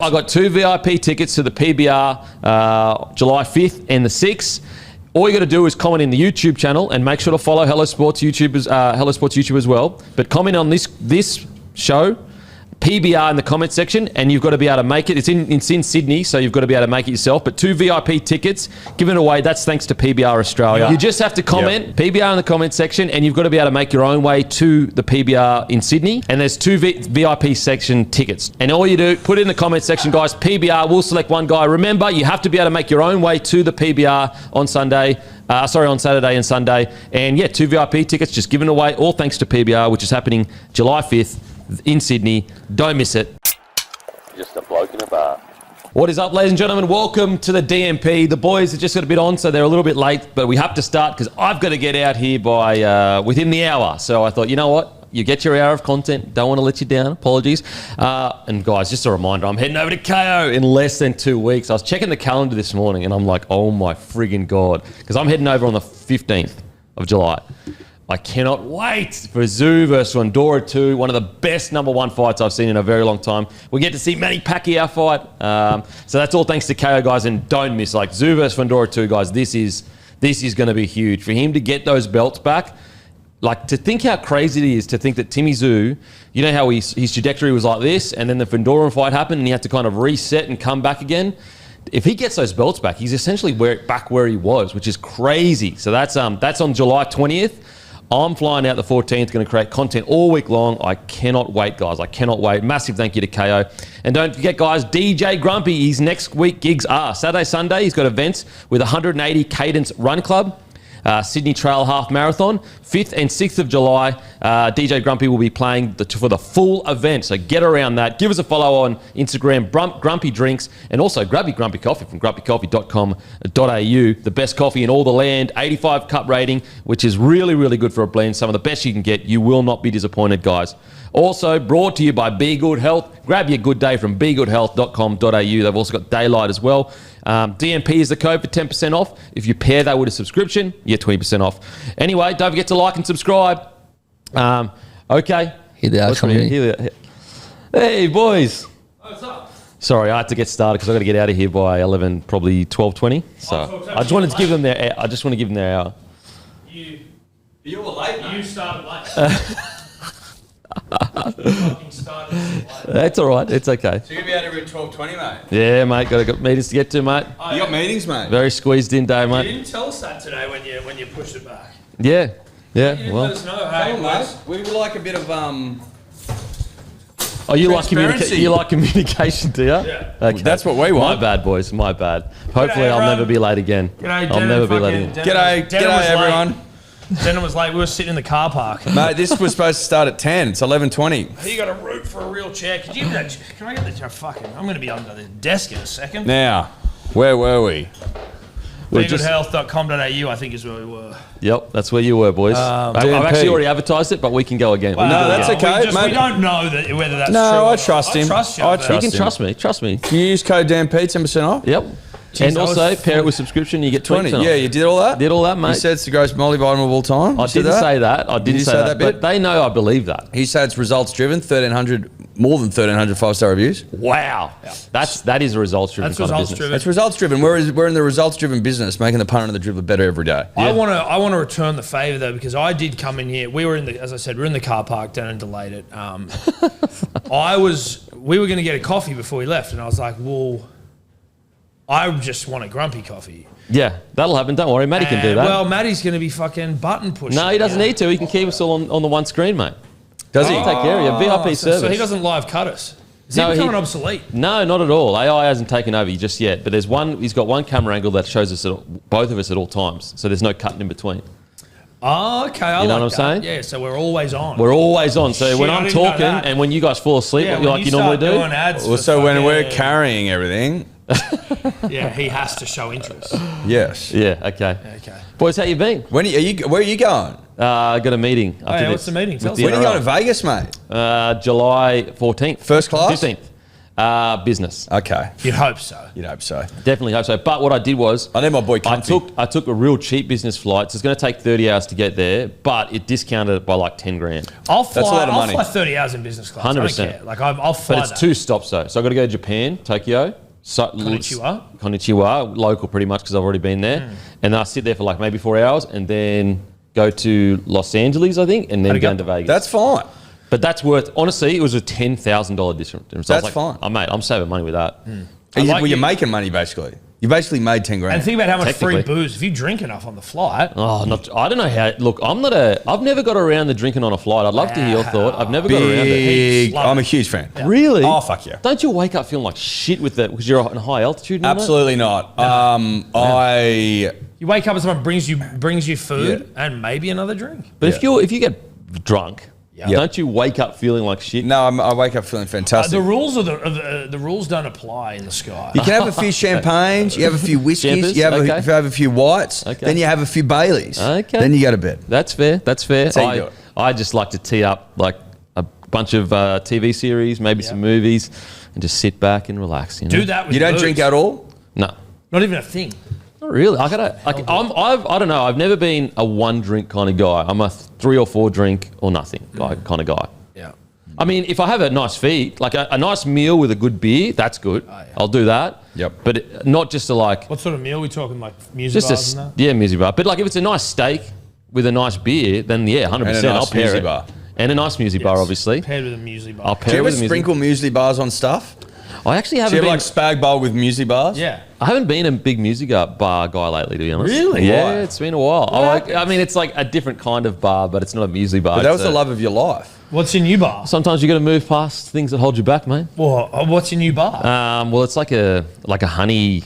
I got 2 VIP tickets to the PBR July 5th and the 6th. All you got to do is comment in the YouTube channel and make sure to follow Hello Sports YouTube as well. But comment on this show, PBR, in the comment section, and you've got to be able to make it. It's in Sydney, so you've got to be able to make it yourself. But 2 VIP tickets given away. That's thanks to PBR Australia. You just have to comment PBR in the comment section, and you've got to be able to make your own way to the PBR in Sydney. And there's 2 VIP section tickets. And all you do, put it in the comment section, guys. PBR, we'll select one guy. Remember, you have to be able to make your own way to the PBR on Saturday and Sunday. And yeah, 2 VIP tickets just given away, all thanks to PBR, which is happening July 5th. In Sydney. Don't miss it. Just a bloke in a bar. What is up, ladies and gentlemen? Welcome to the DMP. The boys have just got a bit on, so they're a little bit late, but we have to start because I've got to get out here by within the hour. So I thought, you know what? You get your hour of content. Don't want to let you down. Apologies. And guys, just a reminder, I'm heading over to KO in less than 2 weeks. I was checking the calendar this morning and I'm like, oh my friggin' God. Because I'm heading over on the 15th of July. I cannot wait for Zoo versus Fundora 2, one of the best #1 fights I've seen in a very long time. We get to see Manny Pacquiao fight. So that's all thanks to KO, guys, and don't miss. Like, Zoo versus Fundora 2, guys, this is going to be huge. For him to get those belts back, like, to think how crazy it is to think that Timmy Zoo, you know how his trajectory was like this, and then the Fundora fight happened, and he had to kind of reset and come back again. If he gets those belts back, he's essentially back where he was, which is crazy. So that's on July 20th. I'm flying out the 14th, going to create content all week long. I cannot wait, guys. I cannot wait. Massive thank you to KO. And don't forget, guys, DJ Grumpy, his next week gigs are Saturday, Sunday. He's got events with 180 Cadence Run Club, Sydney Trail Half Marathon. 5th and 6th of July, DJ Grumpy will be playing for the full event. So get around that. Give us a follow on Instagram, Grumpy Drinks, and also grab your Grumpy Coffee from grumpycoffee.com.au. The best coffee in all the land, 85 cup rating, which is really, really good for a blend. Some of the best you can get. You will not be disappointed, guys. Also brought to you by Be Good Health. Grab your good day from begoodhealth.com.au. They've also got Daylight as well. DMP is the code for 10% off. If you pair that with a subscription, you get 20% off. Anyway, don't forget to like and subscribe. Okay. Hey, boys. What's up? Sorry, I had to get started because I've got to get out of here by 11, probably 12:20. So I just wanted to give them their hour. You were late. You started late. Fucking started late. That's all right. It's okay. So you're going to be out here at 12:20, mate? Yeah, mate. Got meetings to get to, mate. Oh, you got meetings, mate? Very squeezed in day, mate. You didn't tell us that today when you pushed it back. Yeah. You didn't let us know. Hey, mate. We would like a bit of Oh, you like transparency. communication, do you? Yeah. Okay. That's what we want. My bad, boys. My bad. Hopefully, I'll everyone. never be late again. G'day, I'll never be late again. G'day everyone. Denham was late. We were sitting in the car park. Mate, this was supposed to start at 10. It's 11:20. You got to root for a real chair. Could you? Can I get the chair? Fucking, I'm going to be under the desk in a second. Now, where were we? BeGoodHealth.com.au, I think, is where we were. Yep, that's where you were, boys. I've actually already advertised it, but we can go again. No, that's okay, we mate. don't know whether that's true. No, or I trust him. I trust you. I but- trust You can trust me. Trust me. Can you use code DMP 10% off? Yep. Jeez, And I also, was pair it with subscription, you get 20%. Yeah, you did all that? Did all that, mate. He said it's the greatest multivitamin of all time. I You said didn't say that. I Did didn't you say say that, that bit? but they know I believe that. He said it's results driven, more than 1,300 5-star reviews. Wow. That is a results-driven That's kind of results business. driven. It's results driven. We're in the results driven business, making the punter and the dribbler better every day. I want to return the favour though, because I did come in here. We were as I said, we were in the car park down in Delayed. We were going to get a coffee before we left, and I was like, well, I just want a grumpy coffee. Yeah, that'll happen. Don't worry. Matty can do that. Well, Matty's going to be fucking button pushing. No, he doesn't need to. He can keep us all on the one screen, mate. Does he? He'll take care of you. VIP service. So he doesn't live cut us. Is No, he becoming he- obsolete? No, not at all. AI hasn't taken over just yet. But he's got one camera angle that shows us both of us at all times. So there's no cutting in between. Oh, okay. I You know like what I'm that. saying? Yeah, so we're always on. We're always on. So Shit, when I I'm didn't know talking that. and when you guys fall asleep, yeah, like you normally do. Doing ads Well, for so when we're fucking- carrying everything, yeah, he has to show interest. yes. Yeah, okay. Okay. Boys, how you been? Where are you going? I got a meeting. Oh, yeah, what's the meeting? Tell us When are you about going to Vegas, mate? July 14th. First class? 15th. Business. Okay. You'd hope so. You'd hope so. Definitely hope so. But what I did was I know my boy Comfy. I took a real cheap business flight. So it's going to take 30 hours to get there, but it discounted it by like 10 grand. I'll fly. That's a lot of money. I'll fly 30 hours in business class. 100%. I don't care. Like I'll fly. But it's that. 2 stops though. So I've got to go to Japan, Tokyo. Konnichiwa, local pretty much because I've already been there. And then I sit there for like maybe 4 hours and then go to Los Angeles, I think, and then go to Vegas. That's fine. But that's worth, honestly, it was a $10,000 difference. So I was That's like, fine. Oh, mate, I'm saving money with that. Well, you're making money basically. You basically made 10 grand. And think about how much free Technically. booze if you drink enough on the flight. Oh, I don't know how. Look, I've never got around the drinking on a flight. I'd love to hear your thought. I've never got around it. Big. Love I'm it. a huge fan. Really? Oh, fuck yeah. Don't you wake up feeling like shit with that because you're on high altitude? And all that? Absolutely not. You wake up and someone brings you food and maybe another drink. But if you get drunk, Yeah. don't you wake up feeling like shit? No, I wake up feeling fantastic. The rules the rules don't apply in the sky. You can have a few champagnes, you have a few whiskeys, Champers, you have, okay. you have a few whites, Okay. then you have a few Baileys. Okay. Then you go to bed. That's fair. That's fair. how you do it. I just like to tee up like a bunch of TV series, maybe some movies, and just sit back and relax. You know? Do that with You don't booze. drink at all? No. Not even a thing. Not really. I don't know. I've never been a one drink kind of guy. I'm a 3 or 4 drink or nothing kind of guy. Yeah. I mean, if I have a nice feed, like a nice meal with a good beer, that's good. Oh, yeah. I'll do that. Yep. But not just to like What sort of meal? We talking like music bars and that? yeah, music bar. But like if it's a nice steak with a nice beer, then yeah, 100%. And a nice I'll pair muesli it. bar. And a nice music bar, obviously. Paired with a muesli bar. I'll Do pair you it ever with a sprinkle muesli bars on stuff? I actually Do haven't you been. have like spag bowl with muesli bars? Yeah. I haven't been a big music bar guy lately, to be honest. Really? Yeah, Why? it's been a while. I mean, it's like a different kind of bar, but it's not a muesli bar. But that It's was the a- love of your life. What's your new bar? Sometimes you got to move past things that hold you back, mate. What's your new bar? Well, it's like a honey.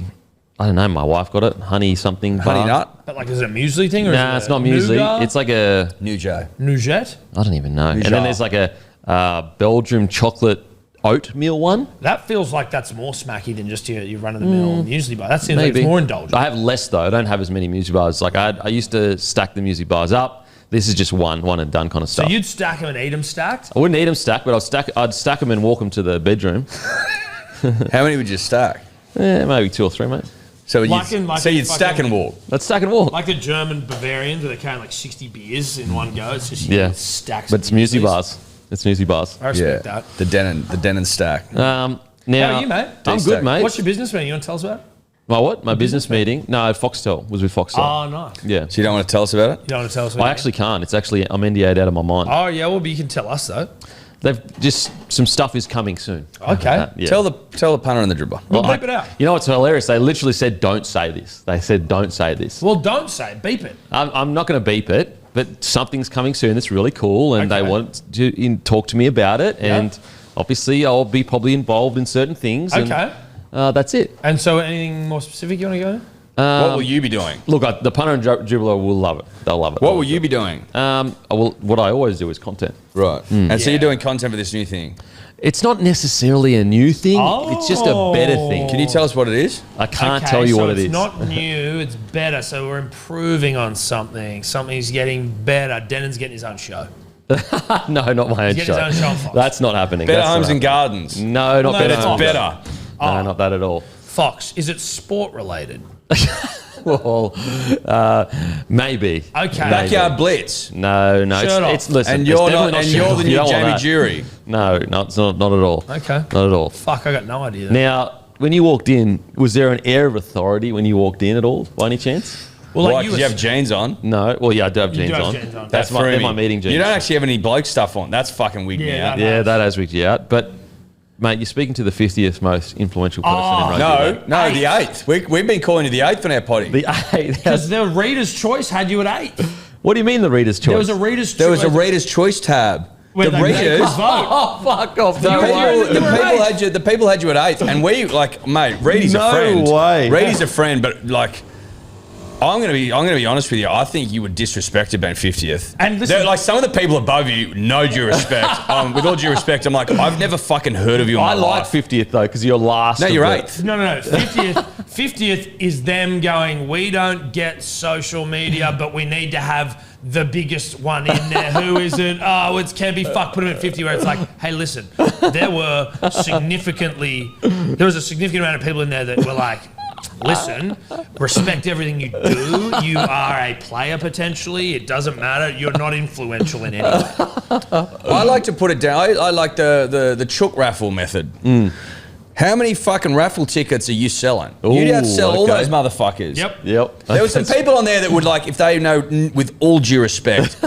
I don't know. My wife got it. Honey something. Honey bar. nut? But like, is it a muesli thing? Or Nah, is it's it not a muesli. nougat? It's like a. New J. Nougette? I don't even know. And Nougat. then there's like a Belgium chocolate oatmeal one. That feels like that's more smacky than just your run-of-the-mill muesli bar. That seems like Maybe it's more indulgent. I have less though. I don't have as many music bars. Like I used to stack the music bars up. This is just one and done kind of So stuff. you'd stack them and eat them stacked? I wouldn't eat them stacked, but I'd stack them and walk them to the bedroom. How many would you stack? Maybe 2 or 3, mate. So Like you'd, in- like so in you'd stack fucking- and walk. Let's stack and walk. Like the German Bavarians where they're carrying like 60 beers in one go. It's just Yeah. stacks. But of it's music mueslis. bars. It's music bars. I respect that. The Denon stack. Now, How are you, mate? I'm D-stack. good, mate. What's your business meeting? You want to tell us about it? My what? My business meeting? No, at Foxtel. Was with Foxtel. Oh, nice. You Yeah. So you don't want to tell us about it? don't want to tell us about I actually can't. It's actually, I'm NDA'd out of my mind. Oh, yeah. Well, but you can tell us, though. They've just, some stuff is coming soon. Okay. Yeah. Tell the punter and the dribbler. We'll Well, beep it out. You know what's hilarious? They literally said, don't say this. They said, don't say this. Well, don't say it. Beep it. I'm not going to beep it, but something's coming soon that's really cool, and Okay. they want to talk to me about it. And obviously, I'll be probably involved in certain things. Okay. And, that's it. And so anything more specific you want to go? What will you be doing? Look, the punter and dribbler will love it. They'll love it. What will you be doing? What I always do is content. Right. And so Yeah. you're doing content for this new thing. It's not necessarily a new thing. It's just a better thing. Can you tell us what it is? I can't Okay, tell you so what it is. It's not new. It's better. So we're improving on something. Something's getting better. Denon's getting his own show. No, not my own He's show. getting his own show on Fox. That's not happening. Better That's not Homes and happening. Gardens. No, not No, better. that's Homes. better. No, not that at all. Fox. Is it sport related? Well, maybe. Okay. Backyard Blitz. No, Shirt off. it's listen. And it's you're definitely not. And shirt you're off. the You new don't want Jamie that. Jury. No, it's not at all. Okay. Not at all. Fuck, I got no idea. Now, when you walked in, was there an air of authority when you walked in at all, by any chance? Well, Why? like Because you you have jeans on. No. Well, yeah, I do have You jeans do have on. jeans on. That's they're my meeting jeans. You don't actually have any bloke stuff on. That's fucking wigged me Yeah, out. no. Yeah, that has wigged you out. But, mate, you're speaking to the 50th most influential person in rugby. No, the eighth. We've been calling you the eighth on our potty. The 8th. Because the Reader's Choice had you at 8. What do you mean the reader's choice? There was a Reader's There was a Choice. Reader's Choice tab. Where The they readers. could vote. Oh, fuck off. The No people, way. the people had you. The people had you at eighth, and we like, mate. Reedy's No a friend. way. Reedy's a friend, but like, I'm gonna be honest with you. I think you were disrespected being 50th. And listen- They're like some of the people above you, no due respect. With all due respect, I'm like, I've never fucking heard of you in my I like life. 50th though because you're last. No, of you're the- 8th. No. 50th is them going, we don't get social media, but we need to have the biggest one in there. Who is it? Oh, it's Kempy. Fuck, put him at 50. Where it's like, hey, listen, there was a significant amount of people in there that were like, listen, respect everything you do. You are a player potentially. It doesn't matter. You're not influential in any way. I like to put it down. I like the chook raffle method. How many fucking raffle tickets are you selling? You'd outsell all okay. those motherfuckers. Yep. There were some people on there that would like, if they know, with all due respect,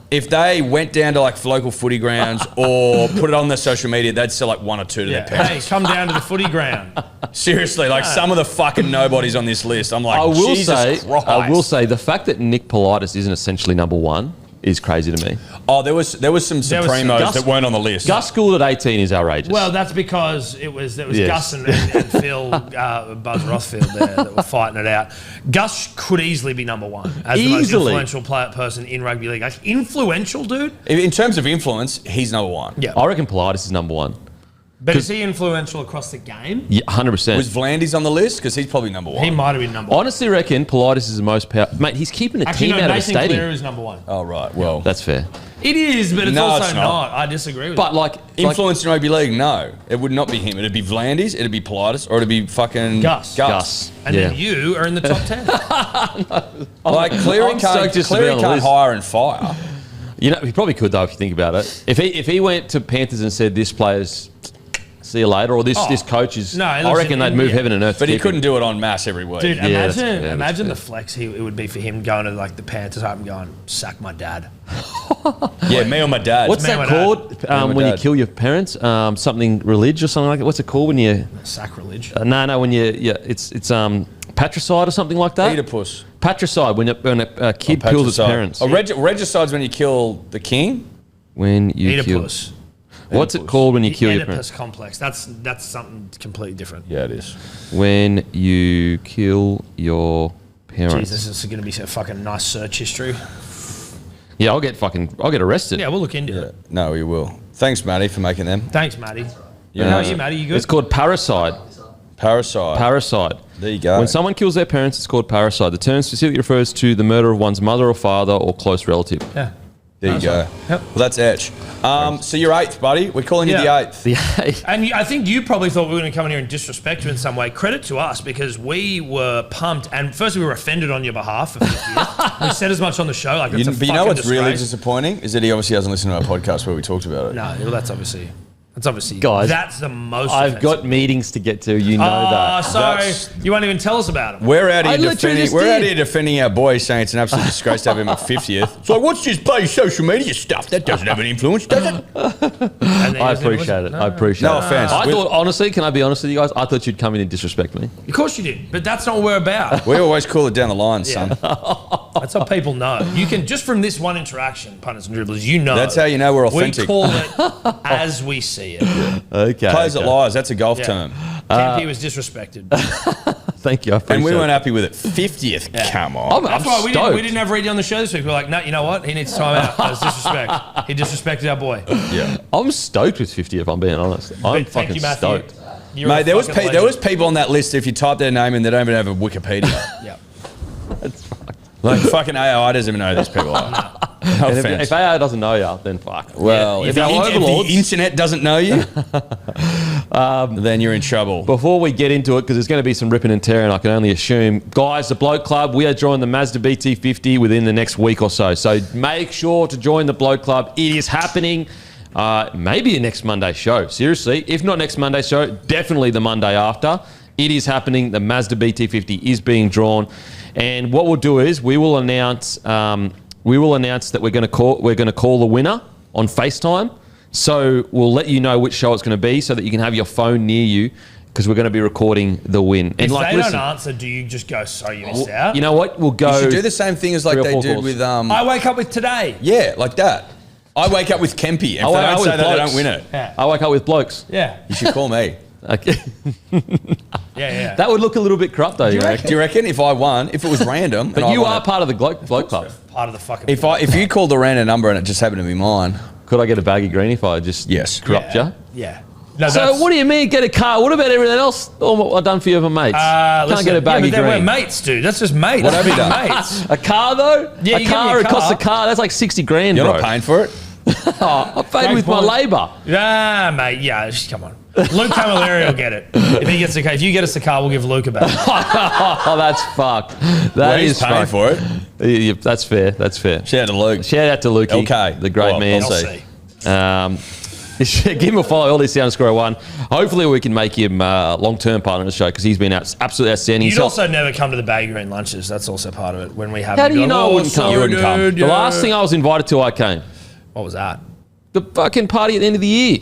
if they went down to like local footy grounds or put it on their social media, they'd sell like 1 or 2 to their Hey, parents. come down to the footy ground. Seriously, like some of the fucking nobodies on this list. I'm like, I will Jesus Christ. say the fact that Nick Politis isn't essentially number 1 is crazy to me. Oh, there was some Supremos that weren't on the list. Gus Gould at 18 is outrageous. Well, that's because it was Yes. Gus and Phil Buzz Rothfield there that were fighting it out. Gus could easily be number 1 as the most Easily. influential person in rugby league. Like, influential, dude. In terms of influence, he's number 1. Yeah, I reckon Politis is number 1. but is he influential across the game? Yeah, 100%. Was Vlandis on the list? Because he's probably number 1. He might have been number 1. Honestly, reckon Politis is the most powerful. Mate, he's keeping a Actually, team no, out of a Nathan stadium. Clear is number 1. Oh, right. Well, That's fair. It is, but it's No, also it's not. I disagree with But you. like influence in rugby league, no. It would not be him. It'd be Vlandis, it'd be Politis, or it'd be fucking Gus. And then you are in the top 10. Like, Cleary I'm stoked just to be on the can't list. hire and fire. You know, he probably could though if you think about it. If he went to Panthers and said this player's see you later, or this coach is, No, I listen, reckon they'd move yeah. heaven and earth. But to he keep couldn't him. do it en masse every week. Dude, Yeah, that's imagine fair, imagine the that's flex it would be for him going to like the Panthers home and going, sack my dad. Yeah, me or my dad. What's Man that with called Man with when you dad. kill your parents? Something religious or something like that. What's it called when you? Sacrilege. No, when it's patricide or something like that. Oedipus. Patricide when a kid kills his Patricide. parents. Oh, regicide's when you kill the king? When you kill. Oedipus. What's it Oedipus. called when you The kill your Oedipus parents? complex. That's something completely different. Yeah, it is. When you kill your parents. Jesus, this is going to be a fucking nice search history. Yeah, I'll get arrested. Yeah, we'll look into it. No, we will. Thanks, Matty, for making them. Thanks, Matty. Yeah. How are you, Matty? You good? It's called parricide. Parasite. Parricide. There you go. When someone kills their parents, it's called parricide. The term specifically refers to the murder of one's mother or father or close relative. Yeah. There you go. Yep. Well, that's Etch. So you're 8th, buddy. We're calling you the Yeah. 8th. The And I think you probably thought we were going to come in here and disrespect you in some way. Credit to us because we were pumped. And first, we were offended on your behalf for 50th. We said as much on the show. Like, it's a But you know fucking what's really disgrace. disappointing is that he obviously hasn't listened to our podcast where we talked about it. No, well, that's obviously Guys, that's the most. I've got offensive. meetings to get to. You know Oh, that. sorry. That's- You won't even tell us about him. We're out I here literally defending. just We're out did. here defending our boy, saying it's an absolute disgrace to have him at 50th. It's like, what's just bloody social media stuff? That doesn't have any influence, does it? I appreciate it. I appreciate No it. offense. I We- thought, honestly, can I be honest with you guys? I thought you'd come in and disrespect me. Of course you did, but that's not what we're about. We always call it down the line, son. That's how people know. You can just from this one interaction, punters and dribblers, you know. That's how you know we're We authentic. call it as we see it. Okay. Plays okay. it lies. That's a golf Yeah. term. Kempy was disrespected. Thank you. I appreciate And we weren't it. happy with it. 50th. Come on. I'm That's why we stoked. didn't have Reedy on the show this week. We're like, no, you know what? He needs time out. That's disrespect. He disrespected our boy. Yeah. I'm stoked with 50 if I'm being honest. I'm But thank fucking you, Matthew. stoked. You're a Mate, there was fucking there was legend. people on that list. If you type their name in, they don't even have a Wikipedia. Yeah. Like fucking AI doesn't even know who these people are. No And offense. if AI doesn't know you, then fuck. Well, Yeah, if, if the, our if the overlords- internet doesn't know you, then you're in trouble. Before we get into it, because there's going to be some ripping and tearing, I can only assume. Guys, the Bloke Club, we are joining the Mazda BT50 within the next week or so. So make sure to join the Bloke Club. It is happening. Maybe next Monday's show. Seriously. If not next Monday's show, definitely the Monday after. It is happening. The Mazda BT50 is being drawn. And what we'll do is we will announce that we're going to call the winner on FaceTime. So we'll let you know which show it's going to be so that you can have your phone near you because we're going to be recording the win. And If they listen, don't answer, do you just go, sorry, you missed out? you know what? We'll go. You should do the same thing as like 3 or they 4 did calls. with I wake up with today. yeah, like that. I wake up with Kempy, and if I they wake up don't say with that, they blokes. don't win it. Yeah. I wake up with blokes. Yeah. You should call me. Okay. Yeah. That would look a little bit corrupt, though. Do you reckon if I won, if it was random? But you are part of the bloke club. Part of the fucking. If you called a random number and it just happened to be mine. Could I get a baggy green if I just corrupt you? Yeah. No, So what do you mean get a car? What about everything else I've done for you for mates? Can't get a baggy but we're green. mates, dude. That's just mates. What have you done? Mates. A car though? Yeah, a you car. give me a It costs a car. car. That's like 60 grand, You're bro. not paying for it? I paid Great with my point. labour. Yeah, mate. Yeah, just come on. Luke Camilleri will get it. If he gets the car, if you get us the car, we'll give Luke a bag. Oh, that's fucked. That He's is paying fucked. for it. Yeah, that's fair. That's fair. Shout out to Luke. Shout out to Lukey, Okay. the great Well, man. I'll see. Give him a follow. All this _1. Hopefully, we can make him long-term partner of the show because he's been absolutely outstanding. You'd also never come to the Baggy Green lunches. That's also part of it. When we have. How you'd do be you know I wouldn't come? sorry, You wouldn't come. dude, The last thing I was invited to, I came. What was that? The fucking party at the end of the year.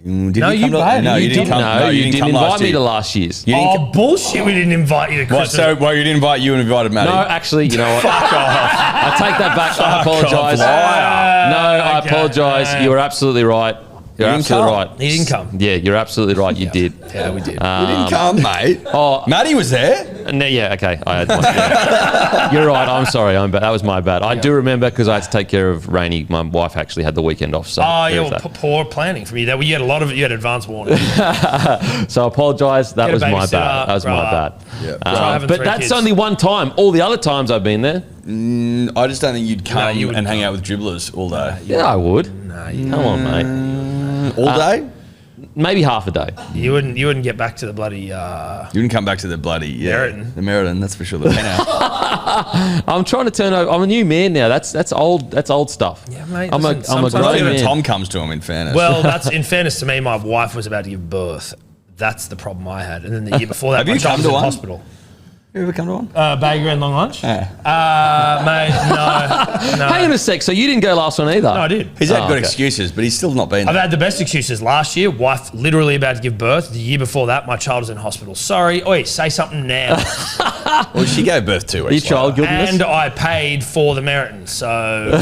Did No, you paid. No, you didn't come. No, you didn't come invite last me year. to last year's. You didn't Oh, bullshit. We didn't invite you to What, Christmas. so, well, you didn't invite you and invited Matty? No, actually, you know what? Fuck off. I take that back. I apologise. liar. No, I Okay. apologise. You were absolutely right. You're didn't absolutely come. right. He didn't come. Yeah, you're absolutely right. You did. Yeah, we did. You didn't come, mate. Oh, Matty was there. no, yeah, okay. I had one. Yeah. You're right. I'm sorry. I'm bad. That was my bad. I do remember because I had to take care of Rainey. My wife actually had the weekend off. So Oh, there's yeah, that. poor planning from you. You had a lot of it. You had advance warning. So I apologise. That Get a was my babysitter, bad. That was grow my up. bad. Yeah. Try having But 3 that's kids. only one time. All the other times I've been there. I just don't think you'd come you wouldn't and hang come. out with dribblers all day. Yeah, I would. Come on, mate. All day? Maybe half a day. You wouldn't get back to the bloody. You wouldn't come back to the bloody Meriton. The Meriton, that's for sure. The penthouse. I'm trying to turn over. I'm a new man now. That's old. That's old stuff. Yeah, mate, I'm listen, a sometimes grown you Even man. Tom comes to him. In fairness. Well, that's in fairness to me. My wife was about to give birth. That's the problem I had. And then the year before that, Have my you child come was to in one? hospital. you ever come to one? Bagger and long lunch. Yeah. Mate, no. Hang on a sec. So you didn't go last one either? No, I did. He's had Oh, good okay. excuses, but he's still not been I've there. had the best excuses. Last year, wife literally about to give birth. The year before that, my child was in hospital. Sorry. Oi, say something now. Well, she gave birth 2 Your weeks child later. guiltiness? And I paid for the Meriton, so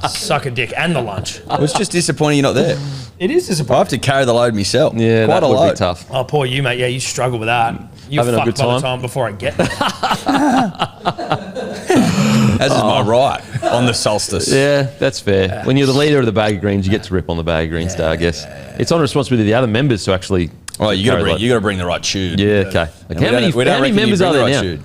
suck a dick and the lunch. It was just disappointing you're not there. It is I disappointing. have to carry the load myself. Yeah, Quite that a would load. be tough. Oh, poor you, mate. Yeah, you struggle with that. You Having a fucked good by the time? time before I get there. As is my right on the solstice. Yeah, that's fair. When you're the leader of the Bag of Greens, you get to rip on the Bag of Greens day, I guess. It's on responsibility of the other members to actually. Oh, you got carry to the load. bring the right tune. Yeah, okay. And How many we don't reckon you members bring are the there right now? tune.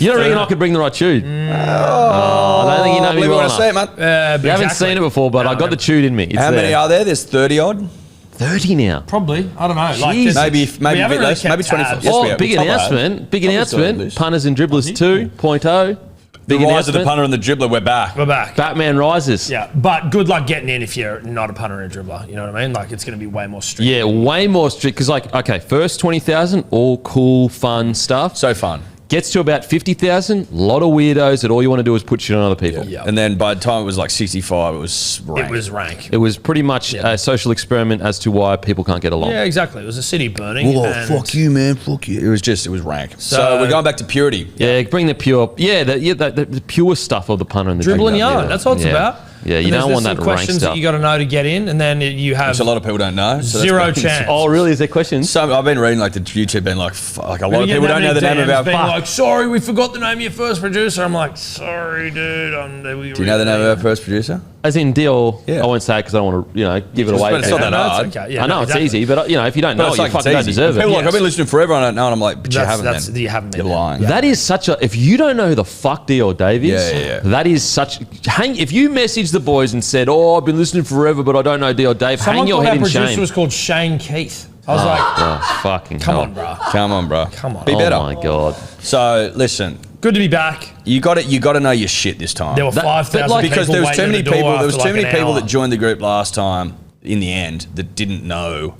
You don't reckon I could bring the right tune? I don't think you know I me believe well when I say it, enough. mate. You haven't seen it before, but I got the tune in me. It's How many there. are there? There's 30 odd. 30 now. Probably. I don't know. Jeez. Maybe we a haven't bit really less. Maybe kept 25. tabs. Yes, we Oh, have. big We'll top announcement. Big Top announcement. list. Punters and Dribblers 2.0. The Big rise of the announcement. punter and the dribbler. We're back. We're back. Batman rises. Yeah, but good luck getting in if you're not a punter and a dribbler. You know what I mean? Like, it's going to be way more strict. Yeah, way more strict. Because, like, okay, first 20,000, all cool, fun stuff. So fun. Gets to about 50,000, a lot of weirdos that all you want to do is put shit on other people. Yeah. And then by the time it was like 65, it was rank. It was rank. It was pretty much a social experiment as to why people can't get along. Yeah, exactly. It was a city burning. Whoa, and fuck you, man. Fuck you. It was rank. So we're going back to purity. Yeah, bring the pure, the pure stuff of the punter and the dribble and dribbler. yarn. That's what it's Yeah. about. Yeah, you And don't want there's that some rank questions stuff. that you got to know to get in, and then you have Which a lot of people don't know. So that's zero great. chance. Oh, really? Is there questions? So I've been reading like the YouTube, been like, fuck, a lot of You people get don't know the that name of many our. DMs being Fuck. like, sorry, we forgot the name of your first producer. I'm like, sorry, dude. Do you know the name of our first producer? As in deal, Yeah. I won't say it because I don't want to, give it away. but it's not that hard. Okay. Yeah, I know no, it's exactly. easy, but if you don't know, But it, it's you like fucking don't it's easy. deserve People it. are like, I've been listening forever, I don't know, and I'm like, but you haven't. That's Then. you haven't been You're there. lying. That is such a. If you don't know who the fuck Dior Davies, Yeah. that is such. If you messaged the boys and said, "Oh, I've been listening forever, but I don't know Dior Dave," Someone hang your called head our in producer shame. was called Shane Keith. I was like, Oh, fucking come hell. on, bro. Come on, bro. Come on. Be Oh better. my god. So listen, Good to be back. you got to know your shit this time. There were That- 5,000 but, people because there was too waiting many at the door people. There was after too like many an people hour. that joined the group last time. In the end, that didn't know.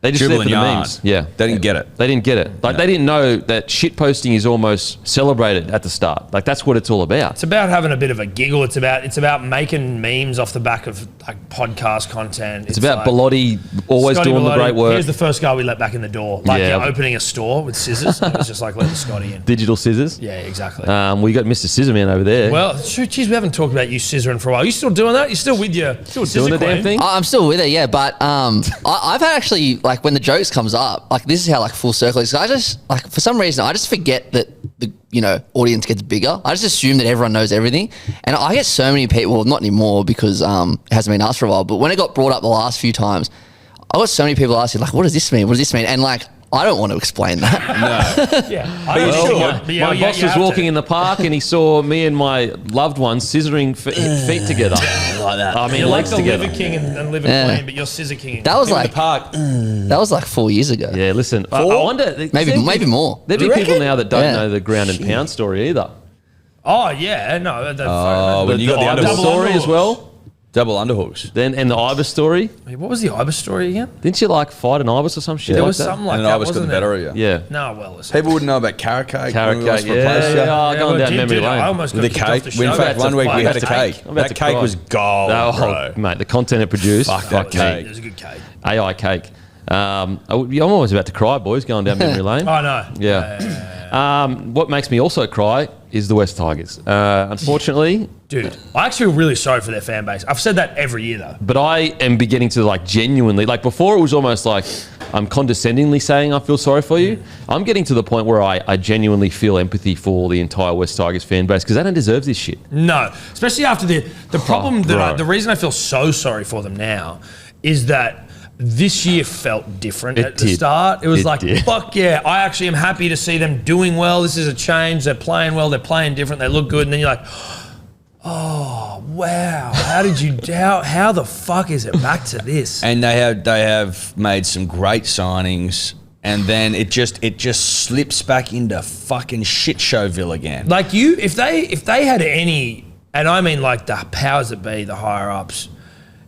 They just Dribble there for and the yarn. memes. Yeah. They didn't get it. They didn't get it. Like they didn't know that shit posting is almost celebrated at the start. Like that's what it's all about. It's about having a bit of a giggle. It's about making memes off the back of like podcast content. It's about like, Bellotti always Scotty doing the Bellotti, great work. Here's the first guy we let back in the door. Like Yeah. opening a store with scissors. And it was just like letting Scotty in. Digital scissors. Yeah, exactly. We got Mr. Scissorman over there. Well, shoot, geez, we haven't talked about you scissoring for a while. You still doing that? You still with your doing the damn thing. I'm still with it, yeah. But I've actually like when the jokes comes up, like this is how like full circle is. I just like for some reason I just forget that the audience gets bigger. I just assume that everyone knows everything, and I get so many people. Well, not anymore because it hasn't been asked for a while. But when it got brought up the last few times, I got so many people asking like, "What does this mean? What does this mean?" And like, I don't want to explain that. Yeah, My boss was walking in the park and he saw me and my loved ones scissoring feet together. Like that. I mean, You're like legs the together. liver king and liver queen, but you're scissor king. That was In like the park. that was like 4 years ago. Yeah, listen. I wonder. Maybe more. There'd be Do you people reckon? now that don't Yeah. know the ground and pound story either. Oh yeah, no. when you got the Ibis underhook. story as well. Double underhooks. Then and the Ibis story. What was the Ibis story again? Didn't you like fight an Ibis or some shit? There like was that? something like And that. I was got the wasn't better there? of you. Yeah. No, well, listen. People wouldn't know about carrot cake. Carrot when we lost cake, for a place, going down memory lane. I almost got The kicked off cake. the We, in show. fact, one week we had a cake. I'm about That to cake cry. was gold, Oh, bro. mate, the content it produced. Fuck that me. cake. It was a good cake. AI cake. I'm always about to cry, boys, going down memory lane. Oh no. Yeah. What makes me also cry is the West Tigers. Unfortunately, Dude, I actually feel really sorry for their fan base. I've said that every year though. but I am beginning to like genuinely, like before it was almost like I'm condescendingly saying I feel sorry for you. I'm getting to the point where I genuinely feel empathy for the entire West Tigers fan base because they don't deserve this shit. No, especially after the problem bro. the reason I feel so sorry for them now is that this year felt different It at the did. start. It was It like, did. fuck yeah, I actually am happy to see them doing well. This is a change. They're playing well. They're playing different. They look good. And then you're like, oh, wow. How did you, how the fuck is it back to this? And they have made some great signings, and then it just slips back into fucking shit showville again. Like if they had any, and I mean like the powers that be, the higher ups,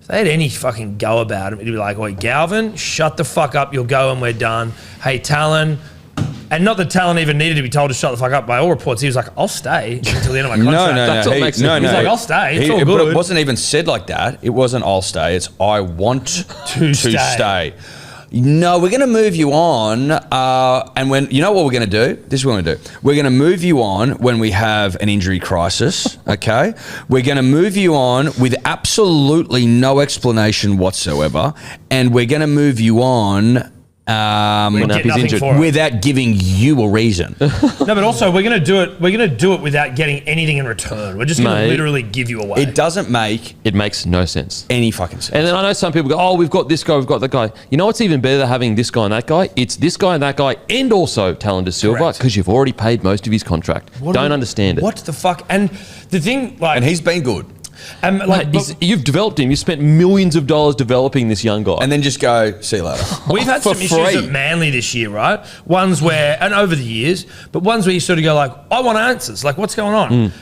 if they had any fucking go about it, it'd be like, oi, Galvin, shut the fuck up, you'll go and we're done. Hey, Talon, and not that Talon even needed to be told to shut the fuck up. By all reports, he was like, I'll stay until the end of my contract. That's what makes it- He's like, I'll stay, it's all But good. it wasn't even said like that. It wasn't, I'll stay. It's, I want to stay. No, we're going to move you on. And when, you know what we're going to do? This is what we're going to do. We're going to move you on when we have an injury crisis, okay? We're going to move you on with absolutely no explanation whatsoever. And we're going to move you on Get he's nothing injured. for it. without giving you a reason. No, but also we're gonna do it. We're gonna do it without getting anything in return. We're just gonna Mate, literally give you away. It doesn't make It makes no sense. any fucking sense. And then I know some people go, oh, we've got this guy, we've got that guy. You know what's even better than having this guy and that guy? It's this guy and that guy and also Talon De Silva Correct. because you've already paid most of his contract. Don't understand it. What the fuck? And the thing, like, And he's been good. and, like, Mate, you've developed him. You spent millions of dollars developing this young guy. And then just go, see you later. we've had for some issues free. at Manly this year, right? Ones where, and over the years, but ones where you sort of go like, I want answers. Like, what's going on?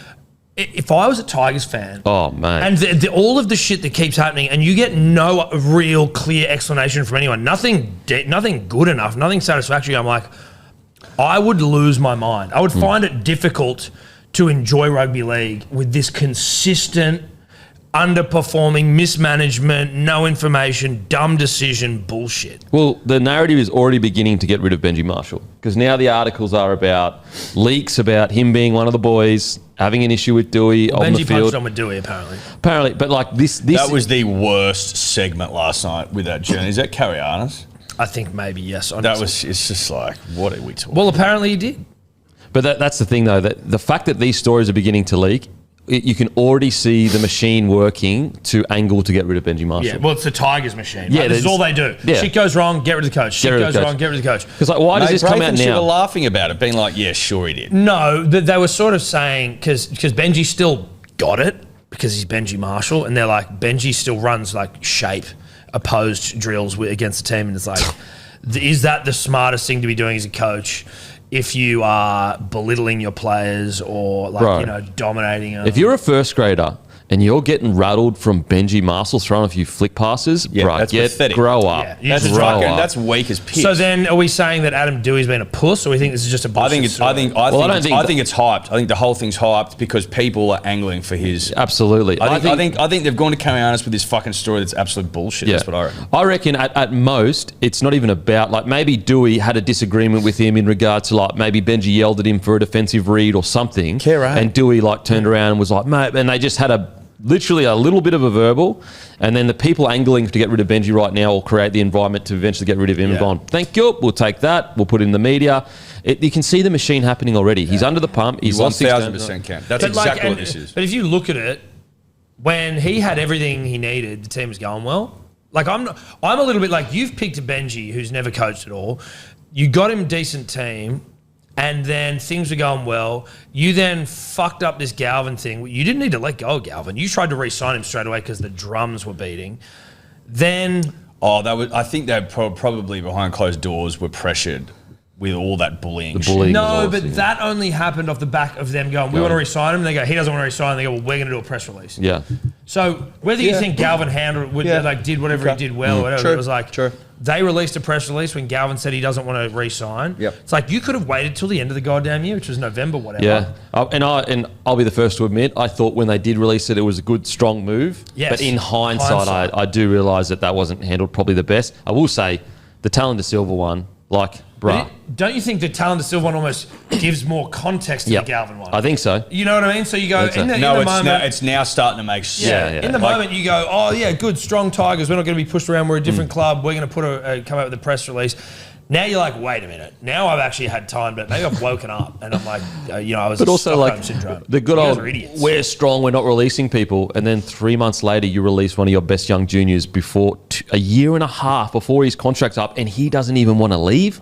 If I was a Tigers fan, oh, man. and all of the shit that keeps happening, and you get no real clear explanation from anyone, nothing good enough, nothing satisfactory, I'm like, I would lose my mind. I would find it difficult to enjoy rugby league with this consistent underperforming, mismanagement, no information, dumb decision bullshit. Well, the narrative is already beginning to get rid of Benji Marshall because now the articles are about leaks about him being one of the boys, having an issue with Dewey on the Benji field. punched on with Dewey, apparently. Apparently, but like this That was the worst segment last night with that journey. Is that Carianis? I think maybe, yes. That honestly. was, it's just like, what are we talking Well, apparently he did. But that's the thing, though, that the fact that these stories are beginning to leak, you can already see the machine working to angle to get rid of Benji Marshall. Yeah, well, it's the Tigers machine. Yeah, Right? This is there's- all they do. yeah. Shit goes wrong, get rid of the coach. Shit rid of goes the coach. wrong, get rid of the coach. Because like, why does this come out Should have now? laughing about it, being like, yeah, sure he did. No, they were sort of saying, because Benji still got it, because he's Benji Marshall, and they're like, Benji still runs like shape opposed drills against the team, and it's like, is that the smartest thing to be doing as a coach? If you are belittling your players or like, Bro. dominating them. If you're a first grader and you're getting rattled from Benji Marshall throwing a few flick passes, Yeah, bro, that's pathetic. grow up. Yeah, you That's should grow fucking, up. that's weak as piss. So then, are we saying that Adam Dewey's been a puss, or we think this is just a I bullshit think it's, story? I think it's hyped. I think the whole thing's hyped because people are angling for his. Absolutely. I think they've gone to Carianis with this fucking story that's absolute bullshit. That's what I reckon. I reckon at most, it's not even about, like, maybe Dewey had a disagreement with him in regards to, like, maybe Benji yelled at him for a defensive read or something. Care, right? And Dewey, like, turned around and was like, mate, and they just had a literally a little bit of a verbal, and then the people angling to get rid of Benji right now will create the environment to eventually get rid of him and gone, thank you, we'll take that, we'll put it in the media. You can see the machine happening already. He's under the pump. He's lost 1,000% can. That's exactly what this is. But if you look at it, when he had everything he needed, the team was going well. Like I'm a little bit like you've picked a Benji who's never coached at all. You got him a decent team, and then things were going well. You then fucked up this Galvin thing. You didn't need to let go of Galvin. You tried to re-sign him straight away because the drums were beating. Then I think they probably behind closed doors were pressured with all that bullying. No, but that only happened off the back of them going, we want to re-sign him. They go, he doesn't want to re-sign him. They go, well, we're going to do a press release. Yeah. So whether you think Galvin handled it, did whatever he did well or whatever, it was like they released a press release when Galvin said he doesn't want to re-sign. Yep. It's like you could have waited till the end of the goddamn year, which was November, whatever. Yeah, and I'll be the first to admit, I thought when they did release it, it was a good, strong move. Yes. But in hindsight. I do realise that wasn't handled probably the best. I will say, the Talon de Silva one, bruh. Don't you think the Talon de Silva one almost gives more context to the Galvin one? I think so. You know what I mean? So you go, in the moment... it's now starting to make sense. In the moment you go, oh yeah, good, strong Tigers. We're not going to be pushed around. We're a different club. We're going to come out with a press release. Now you're like, wait a minute. Now I've actually had time, but maybe I've woken up and I'm like, I was. But also Stockholm syndrome. The good old, we're strong. We're not releasing people, and then 3 months later you release one of your best young juniors before a year and a half before his contract's up, and he doesn't even want to leave.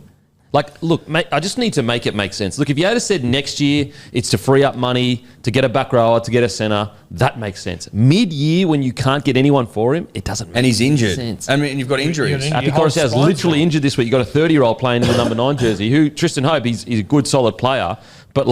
Like, look, mate, I just need to make it make sense. Look, if you had said next year it's to free up money, to get a back rower, to get a centre, that makes sense. Mid-year, when you can't get anyone for him, it doesn't make sense. And he's injured. I mean, you've got injuries. Happy Coruscant's literally injured this week. You've got a 30-year-old playing in the number 9 jersey, who, Tristan Hope, he's a good, solid player. But,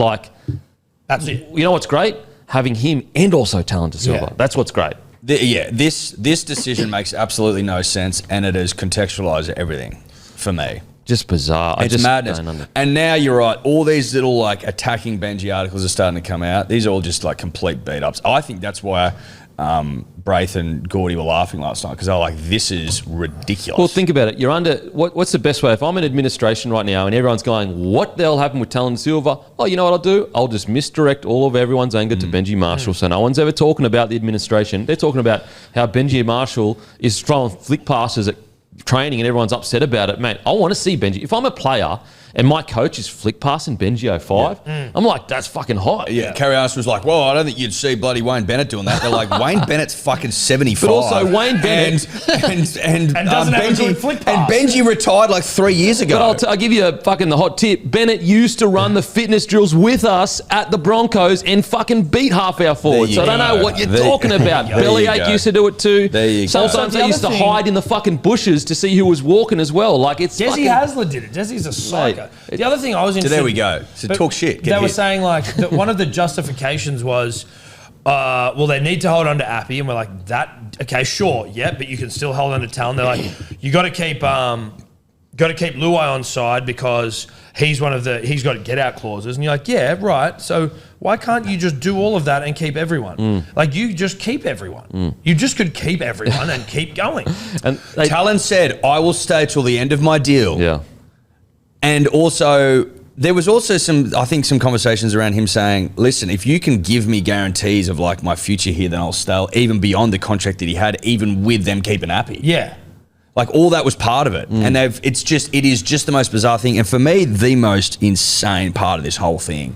that's it. You know what's great? Having him and also Talon de Silva. Yeah. That's what's great. This decision makes absolutely no sense, and it has contextualised everything for me. Just bizarre. It's madness. And now you're right. All these little attacking Benji articles are starting to come out. These are all just complete beat ups. I think that's why Braith and Gordy were laughing last night, because they were like, "This is ridiculous." Well, think about it. You're under. What's the best way? If I'm in administration right now and everyone's going, "What the hell happened with Talon Silva?" Oh, you know what I'll do? I'll just misdirect all of everyone's anger to Benji Marshall. So no one's ever talking about the administration. They're talking about how Benji Marshall is throwing flick passes at training and everyone's upset about it. Mate, I want to see Benji. If I'm a player and my coach is flick passing Benji 05, I'm like, that's fucking hot. Yeah. Carrie Arnis was like, well, I don't think you'd see bloody Wayne Bennett doing that. They're like, Wayne Bennett's fucking 75. But also Wayne Bennett and doesn't have a good flick pass. And Benji retired 3 years ago. But I'll give you the hot tip. Bennett used to run the fitness drills with us at the Broncos and fucking beat half our forwards. So I don't know what you're talking about. Bellyache used to do it too. There you go. Sometimes they used to hide in the fucking bushes to see who was walking as well. Jesse Hasler did it. Jesse's a psycho. The other thing I was interested. So there we go. So talk shit. They were saying that one of the justifications was, well, they need to hold on to Appy, and we're like, that okay, sure, yeah, but you can still hold on to Talon. They're like, you got to keep Luai on side because he's got get out clauses, and you're like, yeah, right. So why can't you just do all of that and keep everyone? You just keep everyone. You just could keep everyone and keep going. And Talon said, I will stay till the end of my deal. Yeah. And also, there was also some conversations around him saying, listen, if you can give me guarantees of my future here, then I'll stay, even beyond the contract that he had, even with them keeping Appy. Yeah. All that was part of it. And it is just the most bizarre thing. And for me, the most insane part of this whole thing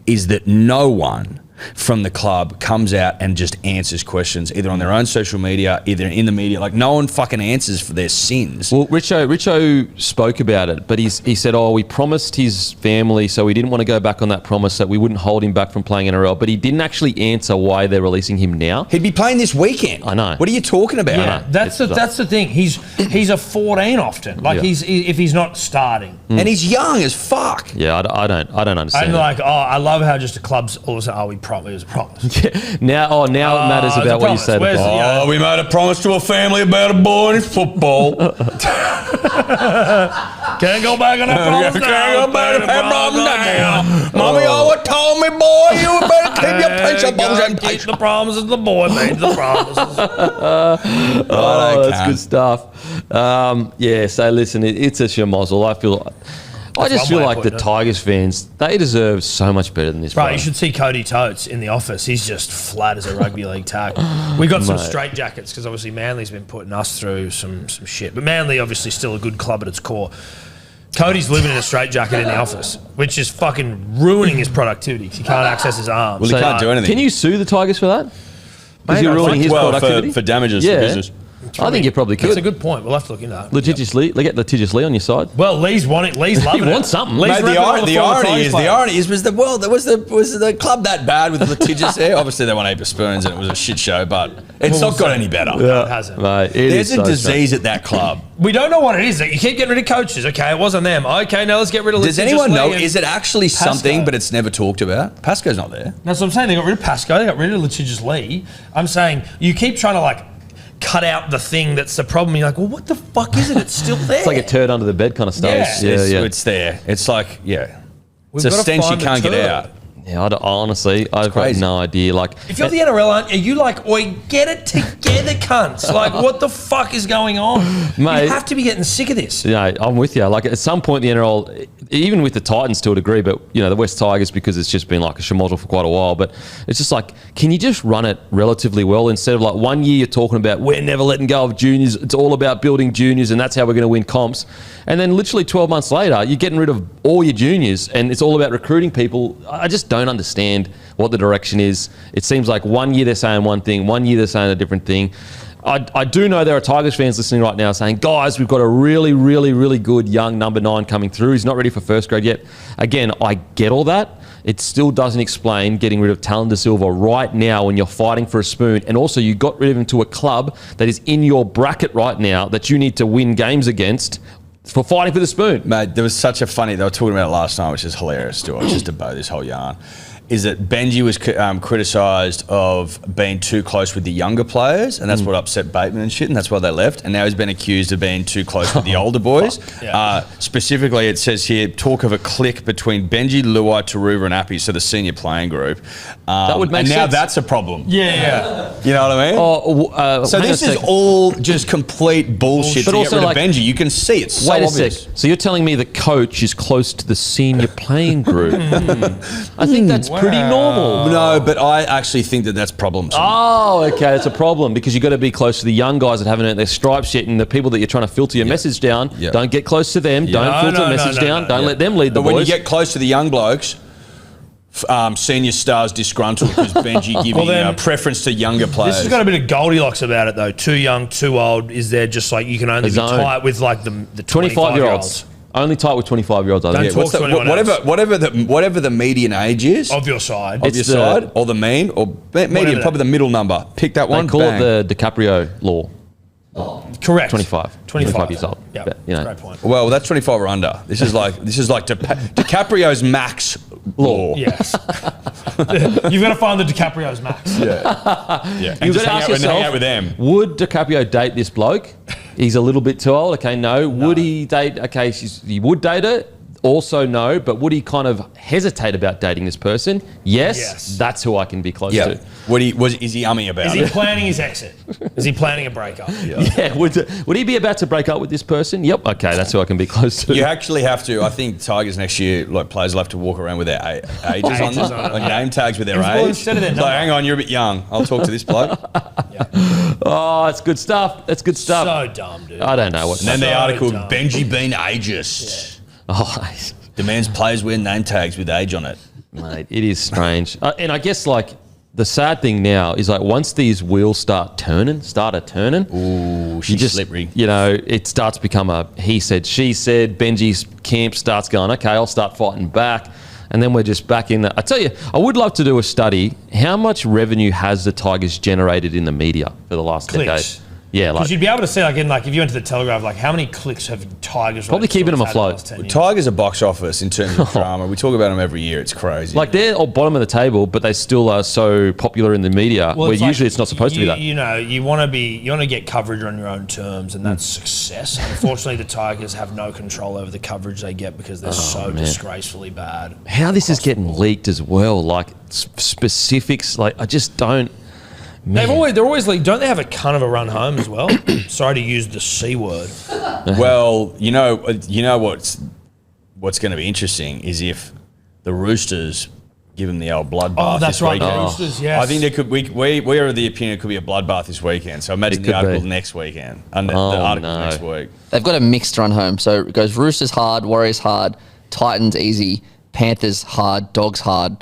is that no one from the club comes out and just answers questions, either on their own social media, either in the media. No one fucking answers for their sins. Well, Richo spoke about it, but he said, we promised his family, so we didn't want to go back on that promise, that we wouldn't hold him back from playing NRL, but he didn't actually answer why they're releasing him now. He'd be playing this weekend. I know. What are you talking about? Yeah, that's the thing. He's a 14 often. If he's not starting. And he's young as fuck. Yeah, I don't understand. And I love how just the clubs all of a sudden, it was a promise. Yeah. Now it matters about what you said. We made a promise to a family about a boy in football. Can't go back on that promise. Can't go back on that promise now. Mommy always told me, boy, you better keep your principles and keep the promises. The boy made the promises. That's good stuff. So listen, it's a schmozzle. I feel I just one feel way of like the putting it. Tigers fans, they deserve so much better than this. Bro, bro. you should see Cody Totes in the office. He's just flat as a rugby league tag. We got some Mate. straight jackets because obviously Manly's been putting us through some shit. But Manly obviously still a good club at its core. Cody's living in a straight jacket in the office, which is fucking ruining his productivity because he can't access his arms. Well, he can't do anything. Can you sue the Tigers for that? Because Mate, you're I'd ruining like his to. productivity? for damages for business. I think you probably That's a could. good point. We'll have to look into that. Litigiously, get litigious on your side. Well, Lee's won it. Lee's loving it. wants something. Lee's Mate, Mate, repping all the former irony Tigers is, players. was the club that bad with litigious there? Obviously, they won 8 spoons and it was a shit show, but it's not got any better. No, it hasn't. Mate, There's a disease at that club. We don't know what it is. You keep getting rid of coaches. Okay, it wasn't them. Okay, now let's get rid of. Does litigious anyone know? Lee and Is it actually Pascoe. something, but it's never talked about? Pasco's not there. That's what I'm saying. They got rid of Pascoe. They got rid of litigious Lee. I'm saying you keep trying to like cut out the thing that's the problem. You're like, well, what the fuck is it? It's still there. It's like a turd under the bed kind of stuff. Yeah. It's there. It's like, yeah. We've It's a gotta stench you find the can't get turd. out. Yeah, honestly, I've got crazy. no idea. Like, If you're the NRL, are you like, oi, get it together, cunts? Like, what the fuck is going on? Mate. You have to be getting sick of this. yeah, I'm with you. Like, at some point, the NRL, even with the Titans to a degree, but, you know, the West Tigers, because it's just been like a schmozzle for quite a while, but it's just like, can you just run it relatively well instead of like 1 year you're talking about, we're never letting go of juniors, it's all about building juniors and that's how we're going to win comps. And then literally 12 months later, you're getting rid of all your juniors and it's all about recruiting people. I just don't understand what the direction is. It seems like 1 year they're saying one thing, 1 year they're saying a different thing. I do know there are Tigers fans listening right now saying, guys, we've got a really, really, really good young number 9 coming through. He's not ready for first grade yet. Again, I get all that. It still doesn't explain getting rid of Talon De Silva right now when you're fighting for a spoon. And also you got rid of him to a club that is in your bracket right now that you need to win games against for fighting for the spoon. Mate, there was such a funny, they were talking about it last night, which is hilarious to watch, just to bow this whole yarn, is that Benji was criticised of being too close with the younger players, and that's what upset Bateman and shit, and that's why they left. And now he's been accused of being too close with the older boys. Yeah. Specifically, it says here, talk of a clique between Benji, Luai, Taruva and Appy, so the senior playing group. That would make and now sense. that's a problem. Yeah. You know what I mean? So hang on this a is sec. all just complete bullshit But to also, get rid like, of Benji. You can see it's so Wait a obvious. sec. So you're telling me the coach is close to the senior playing group? I think that's pretty normal. No, but I actually think that that's problems. Oh, okay, it's a problem because you got to be close to the young guys that haven't earned their stripes yet, and the people that you're trying to filter your message down. Yeah. Don't get close to them. Don't No, filter no, the message no, down. no, Don't yeah. let them lead the But when you boys. get close to the young blokes, senior stars disgruntled because Benji giving then- preference to younger players. This has got a bit of Goldilocks about it though. Too young, too old. Is there just like you can only A be zone. tight with like the 25-year-olds. Only tight with 25-year-olds. I Don't think. talk What's the, to anyone whatever the median age is of your side. of your It's the- side, or the mean, or median, that- probably the middle number. Pick that They one. call bang. it the DiCaprio law. Correct. 25. 25 years old. Yeah, But, you know. great point. Well, that's 25 or under. This is like DiCaprio's max law. Yes. You've got to find the DiCaprio's max. Yeah. And You've just got to ask yourself, hang out with them. would DiCaprio date this bloke? He's a little bit too old. Okay, no. Would he date? Okay, he would date her. Also, no. But would he kind of hesitate about dating this person? Yes. Yes. That's who I can be close Yeah. to. Is he umming about Is he it? planning his exit? Is he planning a breakup? Yeah. Would he be about to break up with this person? Yep. Okay, that's who I can be close to. You actually have to. I think Tigers next year, like players will have to walk around with their ages on them, like name tags with their Well, age. instead of their It's number. like, hang on, you're a bit young. I'll talk to this bloke. Oh, it's good stuff. That's good stuff. So dumb, dude. I don't know what. And then the So article, dumb. Benji being ageist. Oh, Demands players wear name tags with age on it. mate, it is strange. And I guess like the sad thing now is like once these wheels start turning, Ooh, she's you just, slippery. you know, it starts to become a he said, she said. Benji's camp starts going, okay, I'll start fighting back. And then we're just back in that. I tell you, I would love to do a study. How much revenue has the Tigers generated in the media for the last Clicks. decade? Yeah, like Because you'd be able to see, like, if you went to the Telegraph, like, how many clicks have Tigers Probably related keeping them stories had in the afloat. last 10 years? Tigers are box office in terms of drama. We talk about them every year. It's crazy. they're all bottom of the table, but they still are so popular in the media. Where it's like, usually it's not supposed to be that. You know, you want to get coverage on your own terms, and that's success. Unfortunately, the Tigers have no control over the coverage they get because they're so disgracefully bad. How this is getting leaked as well, like specifics, like I just don't. Man. They're always like, don't they have a cunt of a run home as well? Sorry to use the C word. well, you know what's what's going to be interesting is if the Roosters give him the old bloodbath. Oh, that's this right. weekend. The Roosters, yes. I think there could. We are of the opinion it could be a bloodbath this weekend. So imagine It the could article be. next weekend. And the Oh, article no. next week. They've got a mixed run home. So it goes Roosters hard, Warriors hard, Titans easy, Panthers hard, Dogs hard,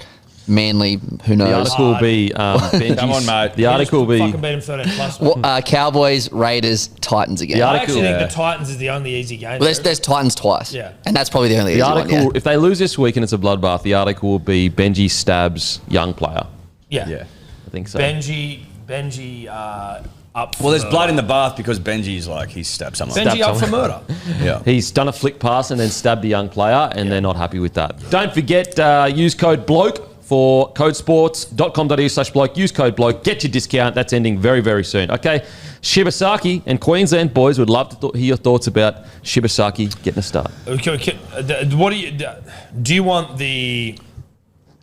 Manly, who The knows? article will be Benji's. Come on, mate. The article will Fucking be. beat him 13 plus. Cowboys, Raiders, Titans again. The I article- actually think Yeah. the Titans is the only easy game. Well, there's Titans twice. Yeah. And that's probably the only The easy article, one, yeah. if they lose this week and it's a bloodbath, the article will be Benji stabs young player. yeah. Yeah. I think so. Benji, up for Well, there's murder. blood in the bath because Benji's like he stabbed someone. Benji up for someone. murder. Yeah. He's done a flick pass and then stabbed a young player, and they're not happy with that. Don't forget, use code BLOKE for codesports.com.au/bloke. Use code BLOKE. Get your discount. That's ending very, very soon. Okay. Shibasaki and Queensland boys would love to hear your thoughts about Shibasaki getting a start. Okay, what do you want the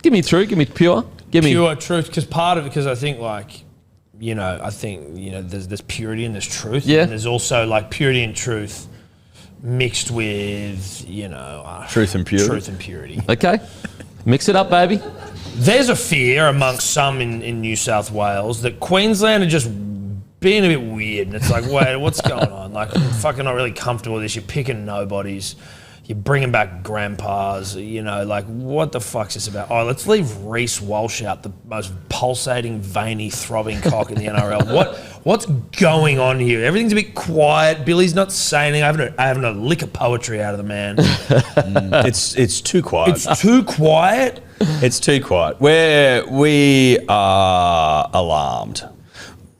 Give me true. Give me pure. Give me. pure truth? Because part of it, because I think there's purity and there's truth. Yeah. And there's also like purity and truth mixed with, Truth and purity. Truth and purity. Okay. Mix it up, baby. There's a fear amongst some in New South Wales that Queensland are just being a bit weird. And it's like, wait, what's going on? Like, I'm fucking not really comfortable with this. You're picking nobodies. You're bringing back grandpas. Like, what the fuck's this about? Oh, let's leave Reece Walsh out, the most pulsating, veiny, throbbing cock in the NRL. What's going on here? Everything's a bit quiet. Billy's not saying anything. I haven't a lick of poetry out of the man. It's too quiet. It's too quiet. It's too quiet. We are alarmed.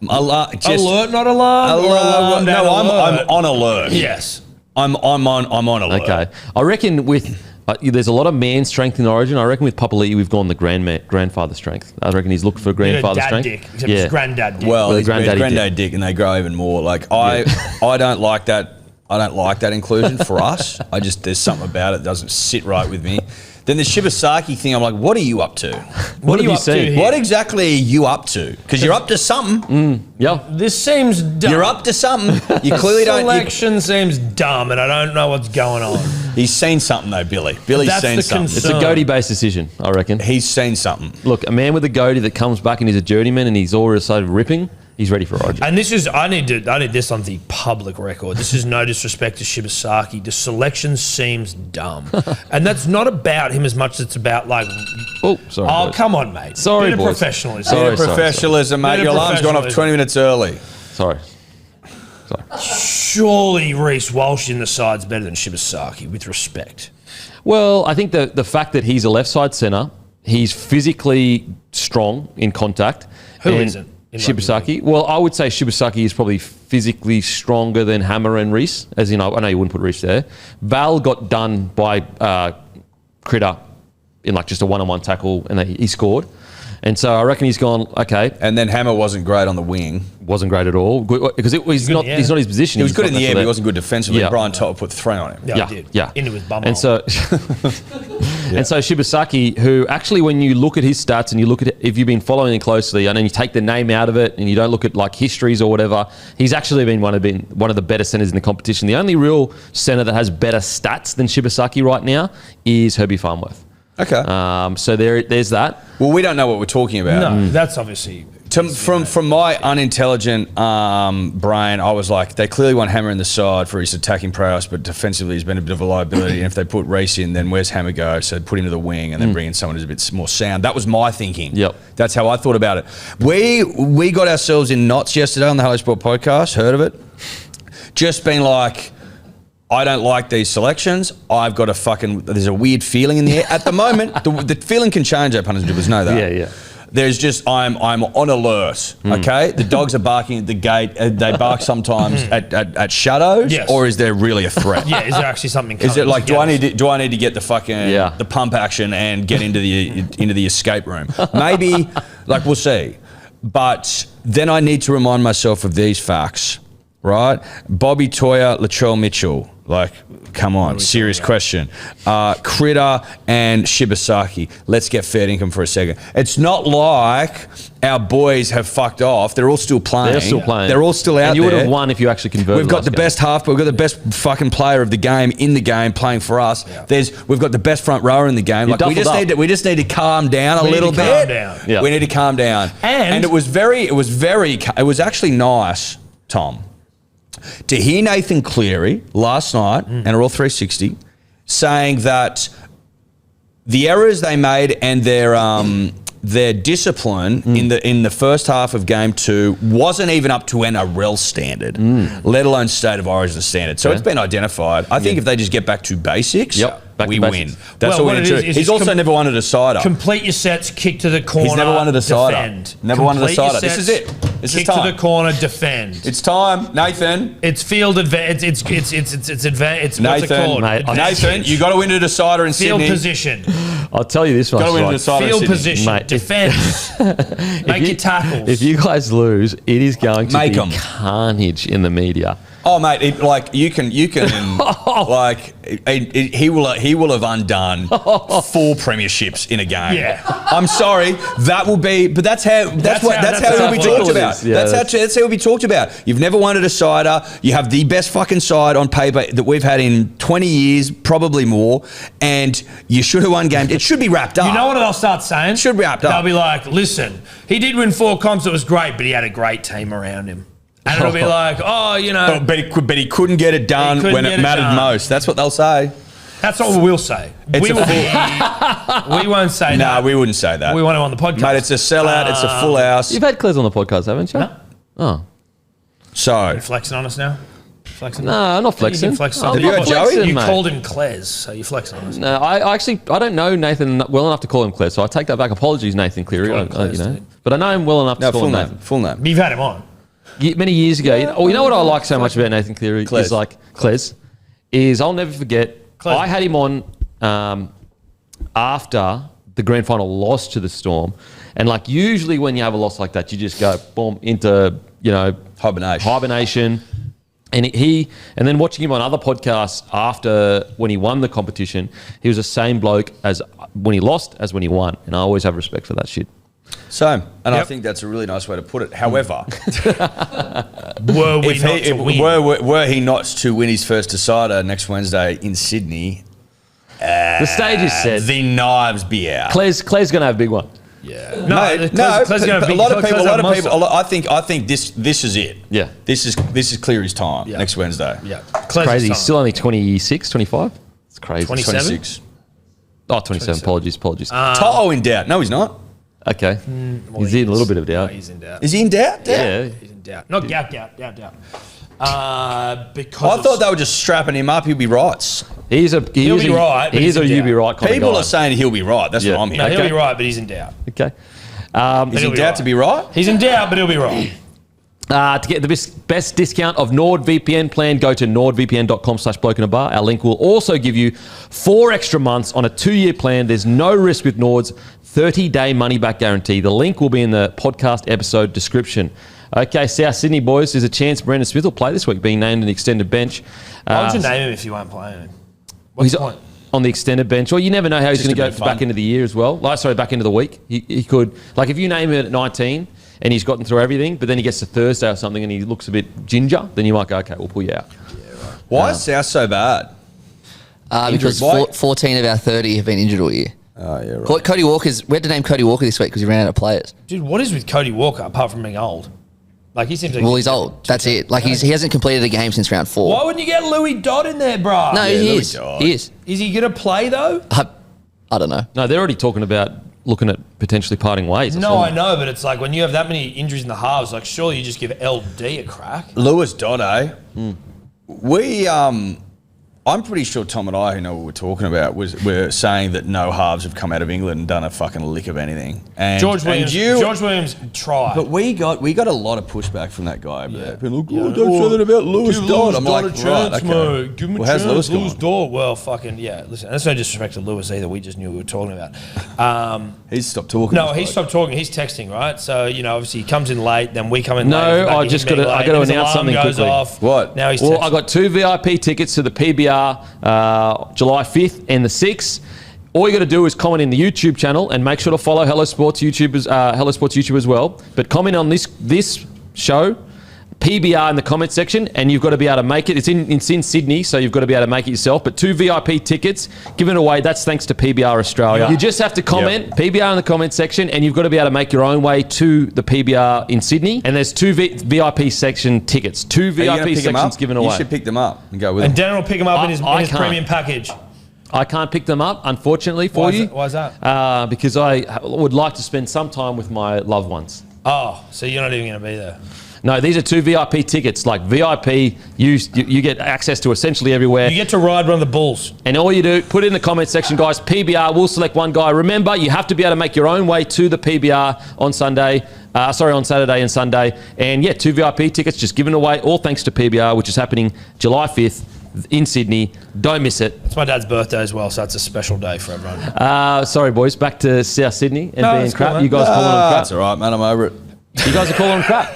Alert, not alarmed. Or alarmed No, and I'm alert? on alert. Yes. I'm on alert. Okay. I reckon with. There's a lot of man strength in Origin. I reckon with Papali'i, we've gone the grandfather strength. I reckon he's looking for grandfather Dad strength. dick, except it's granddad dick. Well, Well, it's granddaddy granddad dick, and they grow even more. Like I don't like that. I don't like that inclusion for us. There's something about it that doesn't sit right with me. Then the Shibasaki thing, I'm like, what are you up to? What are have you you up to seen? here? What exactly are you up to? Because you're up to something. Yeah. This seems dumb. You're up to something. You clearly don't. Selection seems dumb, and I don't know what's going on. He's seen something though, Billy. Billy's That's seen the something. concern. It's a goatee-based decision, I reckon. He's seen something. Look, a man with a goatee that comes back and he's a journeyman and he's already started ripping, he's ready for Origin. And this is, I need this on the public record. This is no disrespect to Shibasaki. The selection seems dumb. And that's not about him as much as it's about like, Oh, sorry. oh, boys. come on, mate. Sorry, Bit of boys. professionalism. Sorry. Bit of professionalism, mate. Bit of Your alarm's gone off professionalism. 20 minutes early. Sorry. Surely Reece Walsh in the side's better than Shibasaki, with respect. Well, I think the fact that he's a left side centre, he's physically strong in contact. Who and isn't in rugby Shibasaki. Well, I would say Shibasaki is probably physically stronger than Hammer and Reece. As you know, I know you wouldn't put Reece there. Val got done by Critter in like just a one-on-one tackle, and he scored. And so I reckon he's gone, okay, And then Hammer wasn't great on the wing. wasn't great at all because he's good not in the air. he's not his position. He was He's good in not the air, for but he that. wasn't good defensively. Yeah. Brian Totter put 3 on him. Yeah, I did. Yeah. Into his bum And so, and so Shibasaki, who actually, when you look at his stats and you look at it, if you've been following it closely, and then you take the name out of it and you don't look at like histories or whatever, he's actually been one of the better centers in the competition. The only real center that has better stats than Shibasaki right now is Herbie Farnworth. Okay. So there's that. Well, we don't know what we're talking about. no, that's obviously... From my unintelligent brain, I was like, they clearly want Hammer in the side for his attacking prowess, but defensively he's been a bit of a liability. And if they put Reece in, then where's Hammer go? So put him to the wing and then bring in someone who's a bit more sound. That was my thinking. Yep. That's how I thought about it. We got ourselves in knots yesterday on the Hello Sport podcast. Heard of it? Just been like, I don't like these selections. I've got there's a weird feeling in the air. At the moment, the feeling can change, punters and dribblers know that. Yeah, yeah. There's just, I'm on alert, okay? The dogs are barking at the gate. They bark sometimes at shadows, Yes. or is there really a threat? Yeah, is there actually something Is it coming like, do I together? need to get the fucking, Yeah. the pump action and get into the escape room? Maybe, like, we'll see. But then I need to remind myself of these facts, right? Bobby Toyer, Latrell Mitchell. Like, come on, serious question. Critter and Shibasaki. Let's get fair income for a second. It's not like our boys have fucked off. They're all still playing. They're still playing. They're all still out there. And you would have won if you actually converted. We've got the best half, but we've got the best fucking player of the game in the game playing for us. Yeah. We've got the best front rower in the game. Like, we just need to calm down a little bit. Yeah. We need to calm down. And it was actually nice, Tom, to hear Nathan Cleary last night and All 360 saying that the errors they made and their discipline in the first half of game 2 wasn't even up to NRL standard, let alone State of Origin standard. So it's been identified. I think if they just get back to basics, we win. That's all we need to do. He's also never won a decider. Complete your sets, kick to the corner. He's never won a decider. Defend. Never won a decider. This is it. This is time. Kick to the corner, defend. It's time, Nathan. It's field advance. It's what's it called? Nathan, you got to win a decider in field Sydney. Position. I'll tell you this one. Got to win a decider Field in Sydney. position. Mate, defense. Make your tackles. If you guys lose, it is going to be 'em. carnage in the media. Oh, mate! You can he will have undone 4 premierships in a game. Yeah. I'm sorry, that will be, but that's how he'll be talked about. Yeah, that's how he'll be talked about. You've never won a decider. You have the best fucking side on paper that we've had in 20 years, probably more, and you should have won games. It should be wrapped up. You know what they'll start saying? It should be wrapped up. They'll be like, listen, he did win 4 comps. It was great, but he had a great team around him. And it'll be like, but he couldn't get it done when it mattered most. That's what they'll say. That's what we'll say. We won't say that. No, we wouldn't say that. We want him on the podcast. Mate, it's a sellout. It's a full house. You've had Cles on the podcast, haven't you? No. Oh. So. You flexing on us now? Flexing? No, I'm not flexing. You can flex I'm on Have you not got Joey? flexing, You mate. called him Cles, so you flexing on us. No, I don't know Nathan well enough to call him Cles, so I take that back. Apologies, Nathan Cleary. Call him Cles, dude. But I know him well enough to call him Nathan. Full name. You've had him on. Many years ago, you know what I like so much about Nathan Cleary Cles. is like Cles, is I'll never forget. Cles. I had him on after the grand final loss to the Storm, and like usually when you have a loss like that, you just go boom into hibernation. And and then watching him on other podcasts after when he won the competition, he was the same bloke as when he lost as when he won, and I always have respect for that shit. So, and I think that's a really nice way to put it. However, were he not to win his first decider next Wednesday in Sydney, The stage is set. the knives be out. Clay's going to have a big one. Yeah. A lot of people. I think this is it. Yeah. This is Cleary's time next Wednesday. Yeah. Crazy. He's still only 26, 25. It's crazy. 27? 26. Oh, 27. Apologies. Toto in doubt. No, he's not. Okay. He's in a little bit of doubt. No, he's in doubt. Is he in doubt? Yeah. He's in doubt. Not doubt. Because I thought they were just strapping him up. He'll be right. He'll be right, but He's he's a in you'll be doubt. right kind People of guy. are saying he'll be right. That's what I'm No, hearing. he'll be right, but he's in doubt. Okay. Is he in doubt to be right? He's in doubt, but he'll be right. To get the best discount of NordVPN plan, go to nordvpn.com/blokeinabar. Our link will also give you 4 extra months on a 2-year plan. There's no risk with Nord's 30-day money-back guarantee. The link will be in the podcast episode description. Okay, South Sydney boys, there's a chance Brandon Smith will play this week, being named an extended bench. Why would you name him if you weren't playing him? He's on the extended bench. Well, you never know how he's going to go back into the year as well. Back into the week. He could, like if you name him at 19 and he's gotten through everything, but then he gets to Thursday or something and he looks a bit ginger, then you might go, okay, we'll pull you out. Why is South so bad? Because 14 of our 30 have been injured all year. Oh, yeah, right. Cody Walker's. We had to name Cody Walker this week because he ran out of players. Dude, what is with Cody Walker apart from being old? Like he seems like He's old. That's it. Like he hasn't completed a game since round 4. Why wouldn't you get Louis Dodd in there, bro? No, he Louis is. Dodd. He is. Is he gonna play though? I don't know. No, they're already talking about looking at potentially parting ways. or No, I something. know, but it's like when you have that many injuries in the halves, like surely you just give LD a crack. Lewis Dodd, eh? We I'm pretty sure Tom and I, who know what we're talking about, were saying that no halves have come out of England and done a fucking lick of anything. And George Williams tried. But we got a lot of pushback from that guy over there. People like, don't say that about Lewis Dodd. I'm like, right, okay. Give him a Well, how's chance. Lewis Lewis going? Dodd. Well, fucking yeah. Listen, that's no disrespect to Lewis either. We just knew what we were talking about. He's stopped talking. No, he stopped talking. He's texting, right? So obviously he comes in late, then we come in late. No, I got to announce something quickly. What? Now he's texting. Well, I got 2 VIP tickets to the PBR July 5th and the 6th. All you got to do is comment in the YouTube channel and make sure to follow Hello Sports YouTubers, Hello Sports YouTube as well. But comment on this show, PBR in the comment section, and you've got to be able to make it. It's in Sydney, so you've got to be able to make it yourself. But 2 VIP tickets given away. That's thanks to PBR Australia. Yeah. You just have to comment PBR in the comment section, and you've got to be able to make your own way to the PBR in Sydney. And there's 2 VIP section tickets. 2 VIP sections given away. You should pick them up and go with And them. Dan will pick him up in his can't. premium package. I can't pick them up, unfortunately, for you. Why is that? Because I would like to spend some time with my loved ones. Oh, so you're not even going to be there. No, these are 2 VIP tickets. Like VIP, you get access to essentially everywhere. You get to ride one of the bulls. And all you do, put it in the comment section, guys. PBR, we'll select one guy. Remember, you have to be able to make your own way to the PBR on Saturday and Sunday. And yeah, 2 VIP tickets just given away, all thanks to PBR, which is happening July 5th in Sydney. Don't miss it. It's my dad's birthday as well, so it's a special day for everyone. Sorry, boys. Back to South Sydney and being it's crap. cool, man. You guys calling them crap. That's all right, man. I'm over it. You guys are calling them crap.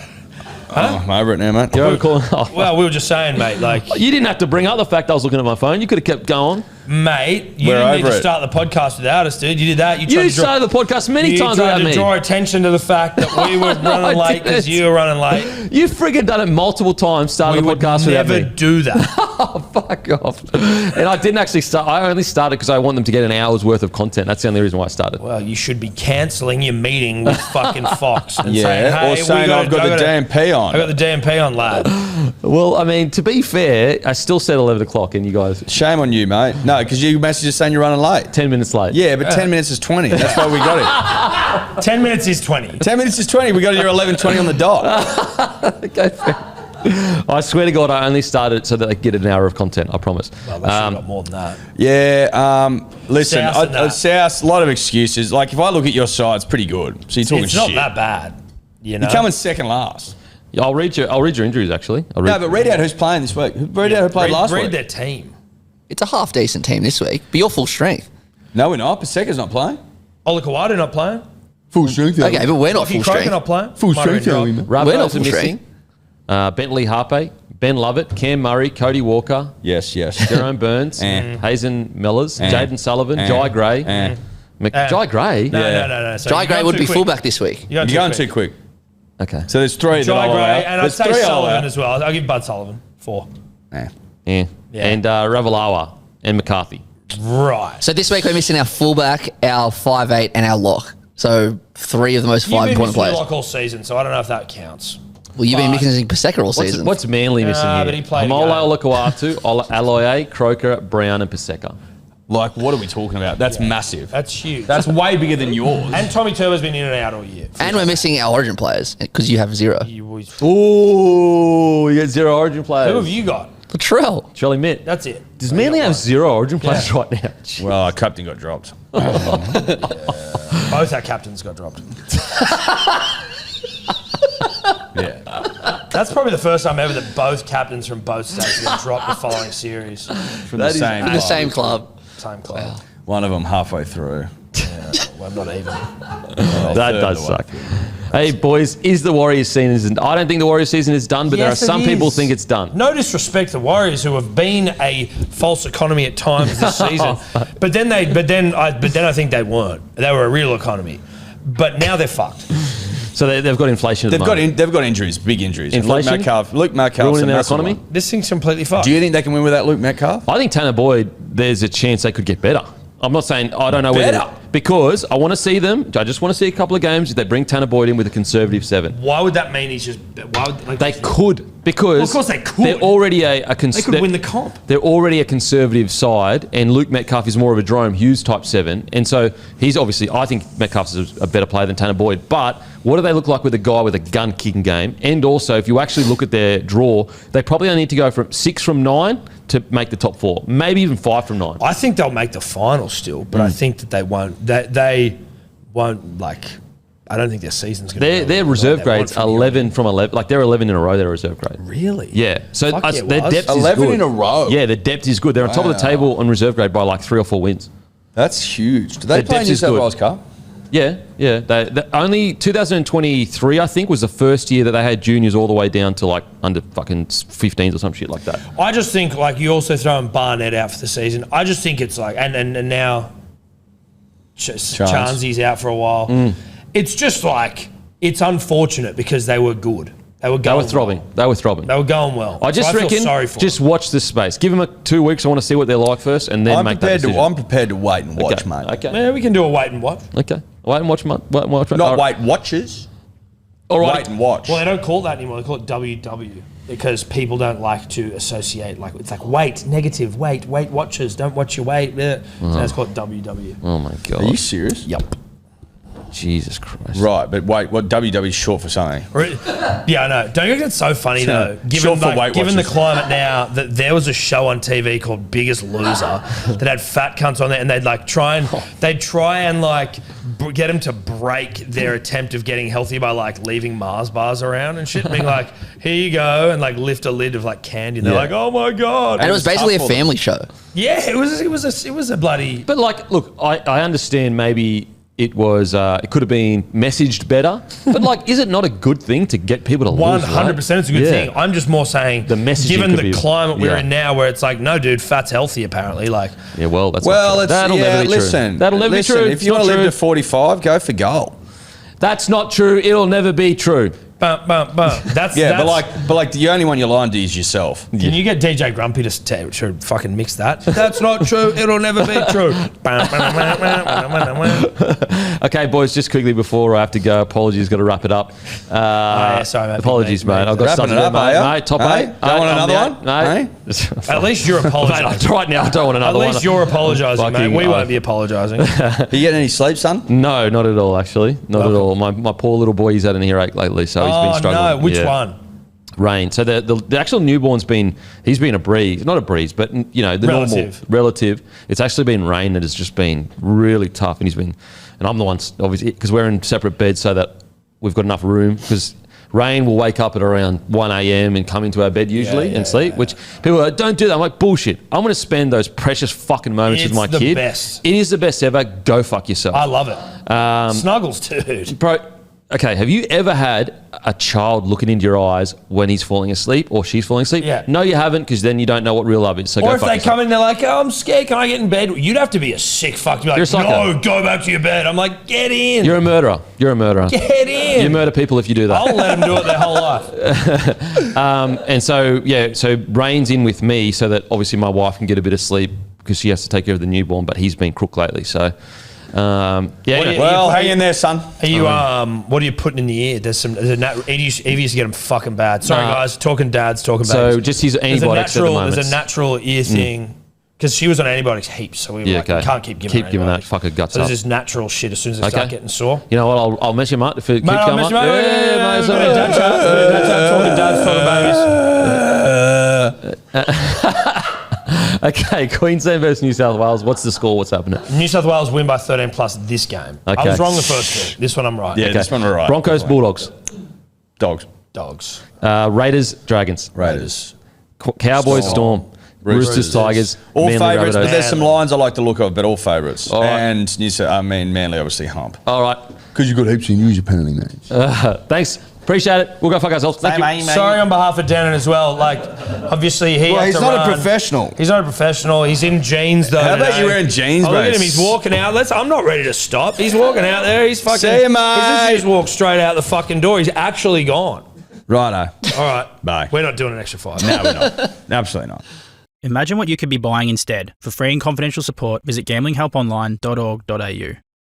I'm over it now, mate. You're over calling. Oh, Well, we were just saying, mate, like, you didn't have to bring up the fact I was looking at my phone. You could have kept going. mate, you We're didn't need over to it. start the podcast without us, dude. You did that. You started the podcast many times without You tried me. to draw attention to the fact that we were running I late because didn't. you were running late. You've friggin' done it multiple times, starting We the would podcast without never me. do that. Oh, fuck off. And I didn't actually start. I only started because I want them to get an hour's worth of content. That's the only reason why I started. Well, you should be cancelling your meeting with fucking Fox and Yeah, saying, hey, or saying I've got the DMP on. I got the DMP on, lad. Well, I mean, to be fair, I still said 11 o'clock and you guys Shame on you, mate. No, because you messaged us saying you're running late. 10 minutes late. Yeah, but 10 minutes is 20. That's why we got it. 10 minutes is 20. 10 minutes is 20. We got your 11:20 on the dot. Okay, fair. I swear to God, I only started so that I get an hour of content. I promise. Well, they should have got more than that. Yeah, listen, South and that. South, a lot of excuses. Like, if I look at your side, it's pretty good. So you're talking It's shit. not that bad, you know. You're coming second last. I'll read your injuries, actually. No, but read out who's playing this week. Read out who played last read week. their team. It's a half decent team this week, but you're full strength. No, we're not. Paseka's not playing. Ola Kawada not playing. Full strength. Okay, but we're not Lockie full Croker strength. not playing. Full Might have strength, been Ellie, dropped. We're not Rabbitohs are full missing. Bentley Harpe, Ben Lovett, Cam Murray, Cody Walker, Yes, yes. Jerome Burns, Hazen Millers, Jaden Sullivan, Jai Gray. Jai Gray? No. So Jai you're Gray going would too be quick. fullback this week. You're You're going too quick. Okay. So there's 3 that Jai I'll Gray, allow. and I'd There's say 3 I'll Sullivan allow. as well. I'll give Bud Sullivan 4. Nah. Yeah. Yeah. And Ravalawa and McCarthy. Right. So this week we're missing our fullback, our 5'8", and our lock. So 3 of the most You've been important missing players. Lock all season, so I don't know if that counts. Well, you've been But- missing Paseka all season. What's Manly missing here? but he played a Hamola Olakawatu, Aloye, Croker, Brown, and Paseka. Like, what are we talking about? That's massive. That's huge. That's way bigger than yours. And Tommy Turbo's been in and out all year. And we're missing our origin players because you have 0. You always- Ooh, you get 0 origin players. Who have you got? Latrell. Charlie Mitt. That's it. Does Manly have 0 origin players right now? Well, our captain got dropped. Both our captains got dropped. Yeah. That's probably the first time ever that both captains from both states got dropped the following series. From the same In the club. same club. Same club. One of them halfway through. Well, I'm not even. That does suck. Hey, boys, is the Warriors season? I don't think the Warriors season is done, but Yes, there are some it people is. think it's done. No disrespect to the Warriors, who have been a false economy at times this season, but then I think they weren't. They were a real economy, but now they're fucked. So they've got inflation at the moment. They've got injuries, big injuries. And Inflation? Luke Metcalf's Ruining a their massive economy? one. This thing's completely fucked. Do you think they can win without Luke Metcalf? I think Tanner Boyd, there's a chance they could get better. I'm not saying I don't know Better? whether because I want to see them. I just want to see a couple of games if they bring Tanner Boyd in with a conservative 7. Why would that mean he's just? Why would They could. Because Well, of course they could. They're already They could win the comp. They're already a conservative side, and Luke Metcalf is more of a Jerome Hughes type 7. And so he's obviously, I think Metcalf is a better player than Tanner Boyd. But what do they look like with a guy with a gun kicking game? And also, if you actually look at their draw, they probably only need to go from 6 from 9 to make the top 4, maybe even 5 from 9. I think they'll make the final still, but I think that they won't. They won't, like, I don't think their season's going to be. Their reserve grade's 11 from 11. Like, they're 11 in a row, their reserve grade. Really? Yeah. So Fuck yeah, their was. depth is 11 good. in a row. Yeah, the depth is good. They're on top of the table on reserve grade by like 3 or 4 wins. That's huge. Do they Their play depth New is South good. Wales Cup? Yeah. They only 2023, I think, was the first year that they had juniors all the way down to like under fucking 15s or some shit like that. I just think, like, you also throwing Barnett out for the season. I just think it's like, and now Chansy's out for a while. It's just like, it's unfortunate because they were good. They were throbbing. Well. They were throbbing. They were going well. I just so I reckon, feel sorry for just them. watch this space. Give them 2 weeks. I want to see what they're like first, and then make that decision. I'm prepared to wait and watch, Okay. mate. Okay. Yeah, we can do a wait and watch. Okay. Wait and watch. Not Wait watches. All right. Wait and watch. Well, they don't call it that anymore. They call it WW because people don't like to associate, like, it's like weight, negative, weight watchers, don't watch your weight. So it's called WW. Oh my god. Are you serious? Yep. Jesus Christ. Right, but wait, what WW is short for something? Yeah, I know. Don't you think it's so funny though? Given, Short for Weight given the Watchers. climate now, that there was a show on TV called Biggest Loser that had fat cunts on there, and they'd like try and like get them to break their attempt of getting healthy by like leaving Mars bars around and shit, being like, "Here you go," and like lift a lid of like candy, and they're like, "Oh my god!" And it was basically a tough for them. family show. Yeah, it was a bloody. But like, look, I understand maybe it was it could have been messaged better, but like, is it not a good thing to get people to lose? 100%, it's a good thing. I'm just more saying, The messaging given could the be- climate we're yeah. in now, where it's like, no, dude, fat's healthy apparently. Like, Yeah, well, that's Well, not true. it's, That'll never be listen. true. That'll never listen, be true. If It's you want not to live true. to 45, go for gold. That's not true. It'll never be true. bum, bum, bum. That's Yeah, that's, but like the only one you're lying to is yourself. Can you get DJ Grumpy to fucking mix that? That's not true. It'll never be true. Okay, boys, just quickly before I have to go, apologies, got to wrap it up. yeah, sorry, mate. Apologies, Mate, mate. I've got Wrapping something it up, mate. are ya? Mate, top Hey? 8. Don't want another one? Mate. At least you're Mate, apologising. right now, I don't want another At one. least you're apologising, mate. Fucking- We won't be apologising. Are you getting any sleep, son? No, not at all, actually. Not at all. My poor little boy, he's had an earache lately, so he's been Oh struggling. no, which Yeah. one? Rain. So the actual newborn's he's been a breeze, not a breeze, but you know, the Relative. normal relative. It's actually been Rain that has just been really tough, and I'm the one, obviously, because we're in separate beds so that we've got enough room, because Rain will wake up at around 1 a.m. and come into our bed usually and sleep, which people are like, don't do that. I'm like, bullshit. I'm going to spend those precious fucking moments with It's my the kid. best. It is the best ever. Go fuck yourself. I love it. Snuggles, dude. Bro, okay, have you ever had a child looking into your eyes when he's falling asleep or she's falling asleep? Yeah. No, you haven't, because then you don't know what real love is. So Or go if fuck they yourself. come in, they're like, "Oh, I'm scared. Can I get in bed?" You'd have to be a sick fuck to be You're a like, psycho. "No, go back to your bed." I'm like, "Get in. You're a murderer. You're a murderer. Get in." You murder people if you do that. I'll let them do it their whole life. And so, yeah, so Rain's in with me so that obviously my wife can get a bit of sleep because she has to take care of the newborn, but he's been crook lately. So, yeah. What do you- Well, hang in there, son. Are you what are you putting in the ear? There's Eddy used to get them fucking bad. Sorry Nah. guys, talking dads, talking So babies. just his There's a antibiotics at the moment. There's a natural ear thing. Because she was on antibiotics heaps, so we were Yeah, like, we okay. can't keep giving her Keep giving that antibiotics. fucker guts So up. there's this natural shit as soon as they start Okay. getting sore. You know what? I'll mess him up if it keeps Mate, I'll coming mess up. you up. Yeah, mate, Talking dad chat, talking babies. Okay, Queensland versus New South Wales. What's the score? What's happening? New South Wales win by 13 plus this game. Okay. I was wrong the first two. This one I'm right. Yeah, this one we're right. Broncos, Bulldogs. Dogs. Dogs. Raiders, Dragons. Raiders. Cowboys, Storm. Roosters, Tigers. All Manly, favourites, but Rabbitohs. there's some lines I like the look of, but all favourites. All right. And Manly obviously hump. All right. Because you've got heaps of news apparently, mate. Thanks. Appreciate it. We'll go fuck ourselves. Thank you. Sorry on behalf of Denon as well. Like, obviously he had he's to not run. a professional. He's not a professional. He's in jeans though. How about today. you wearing jeans, oh, look mate? at him. He's walking out. I'm not ready to stop. He's walking out there. He's fucking. See you, mate. He's literally just walked straight out the fucking door. He's actually gone. Righto. All right. Bye. We're not doing an extra 5. No, we're not. Absolutely not. Imagine what you could be buying instead. For free and confidential support, visit gamblinghelponline.org.au.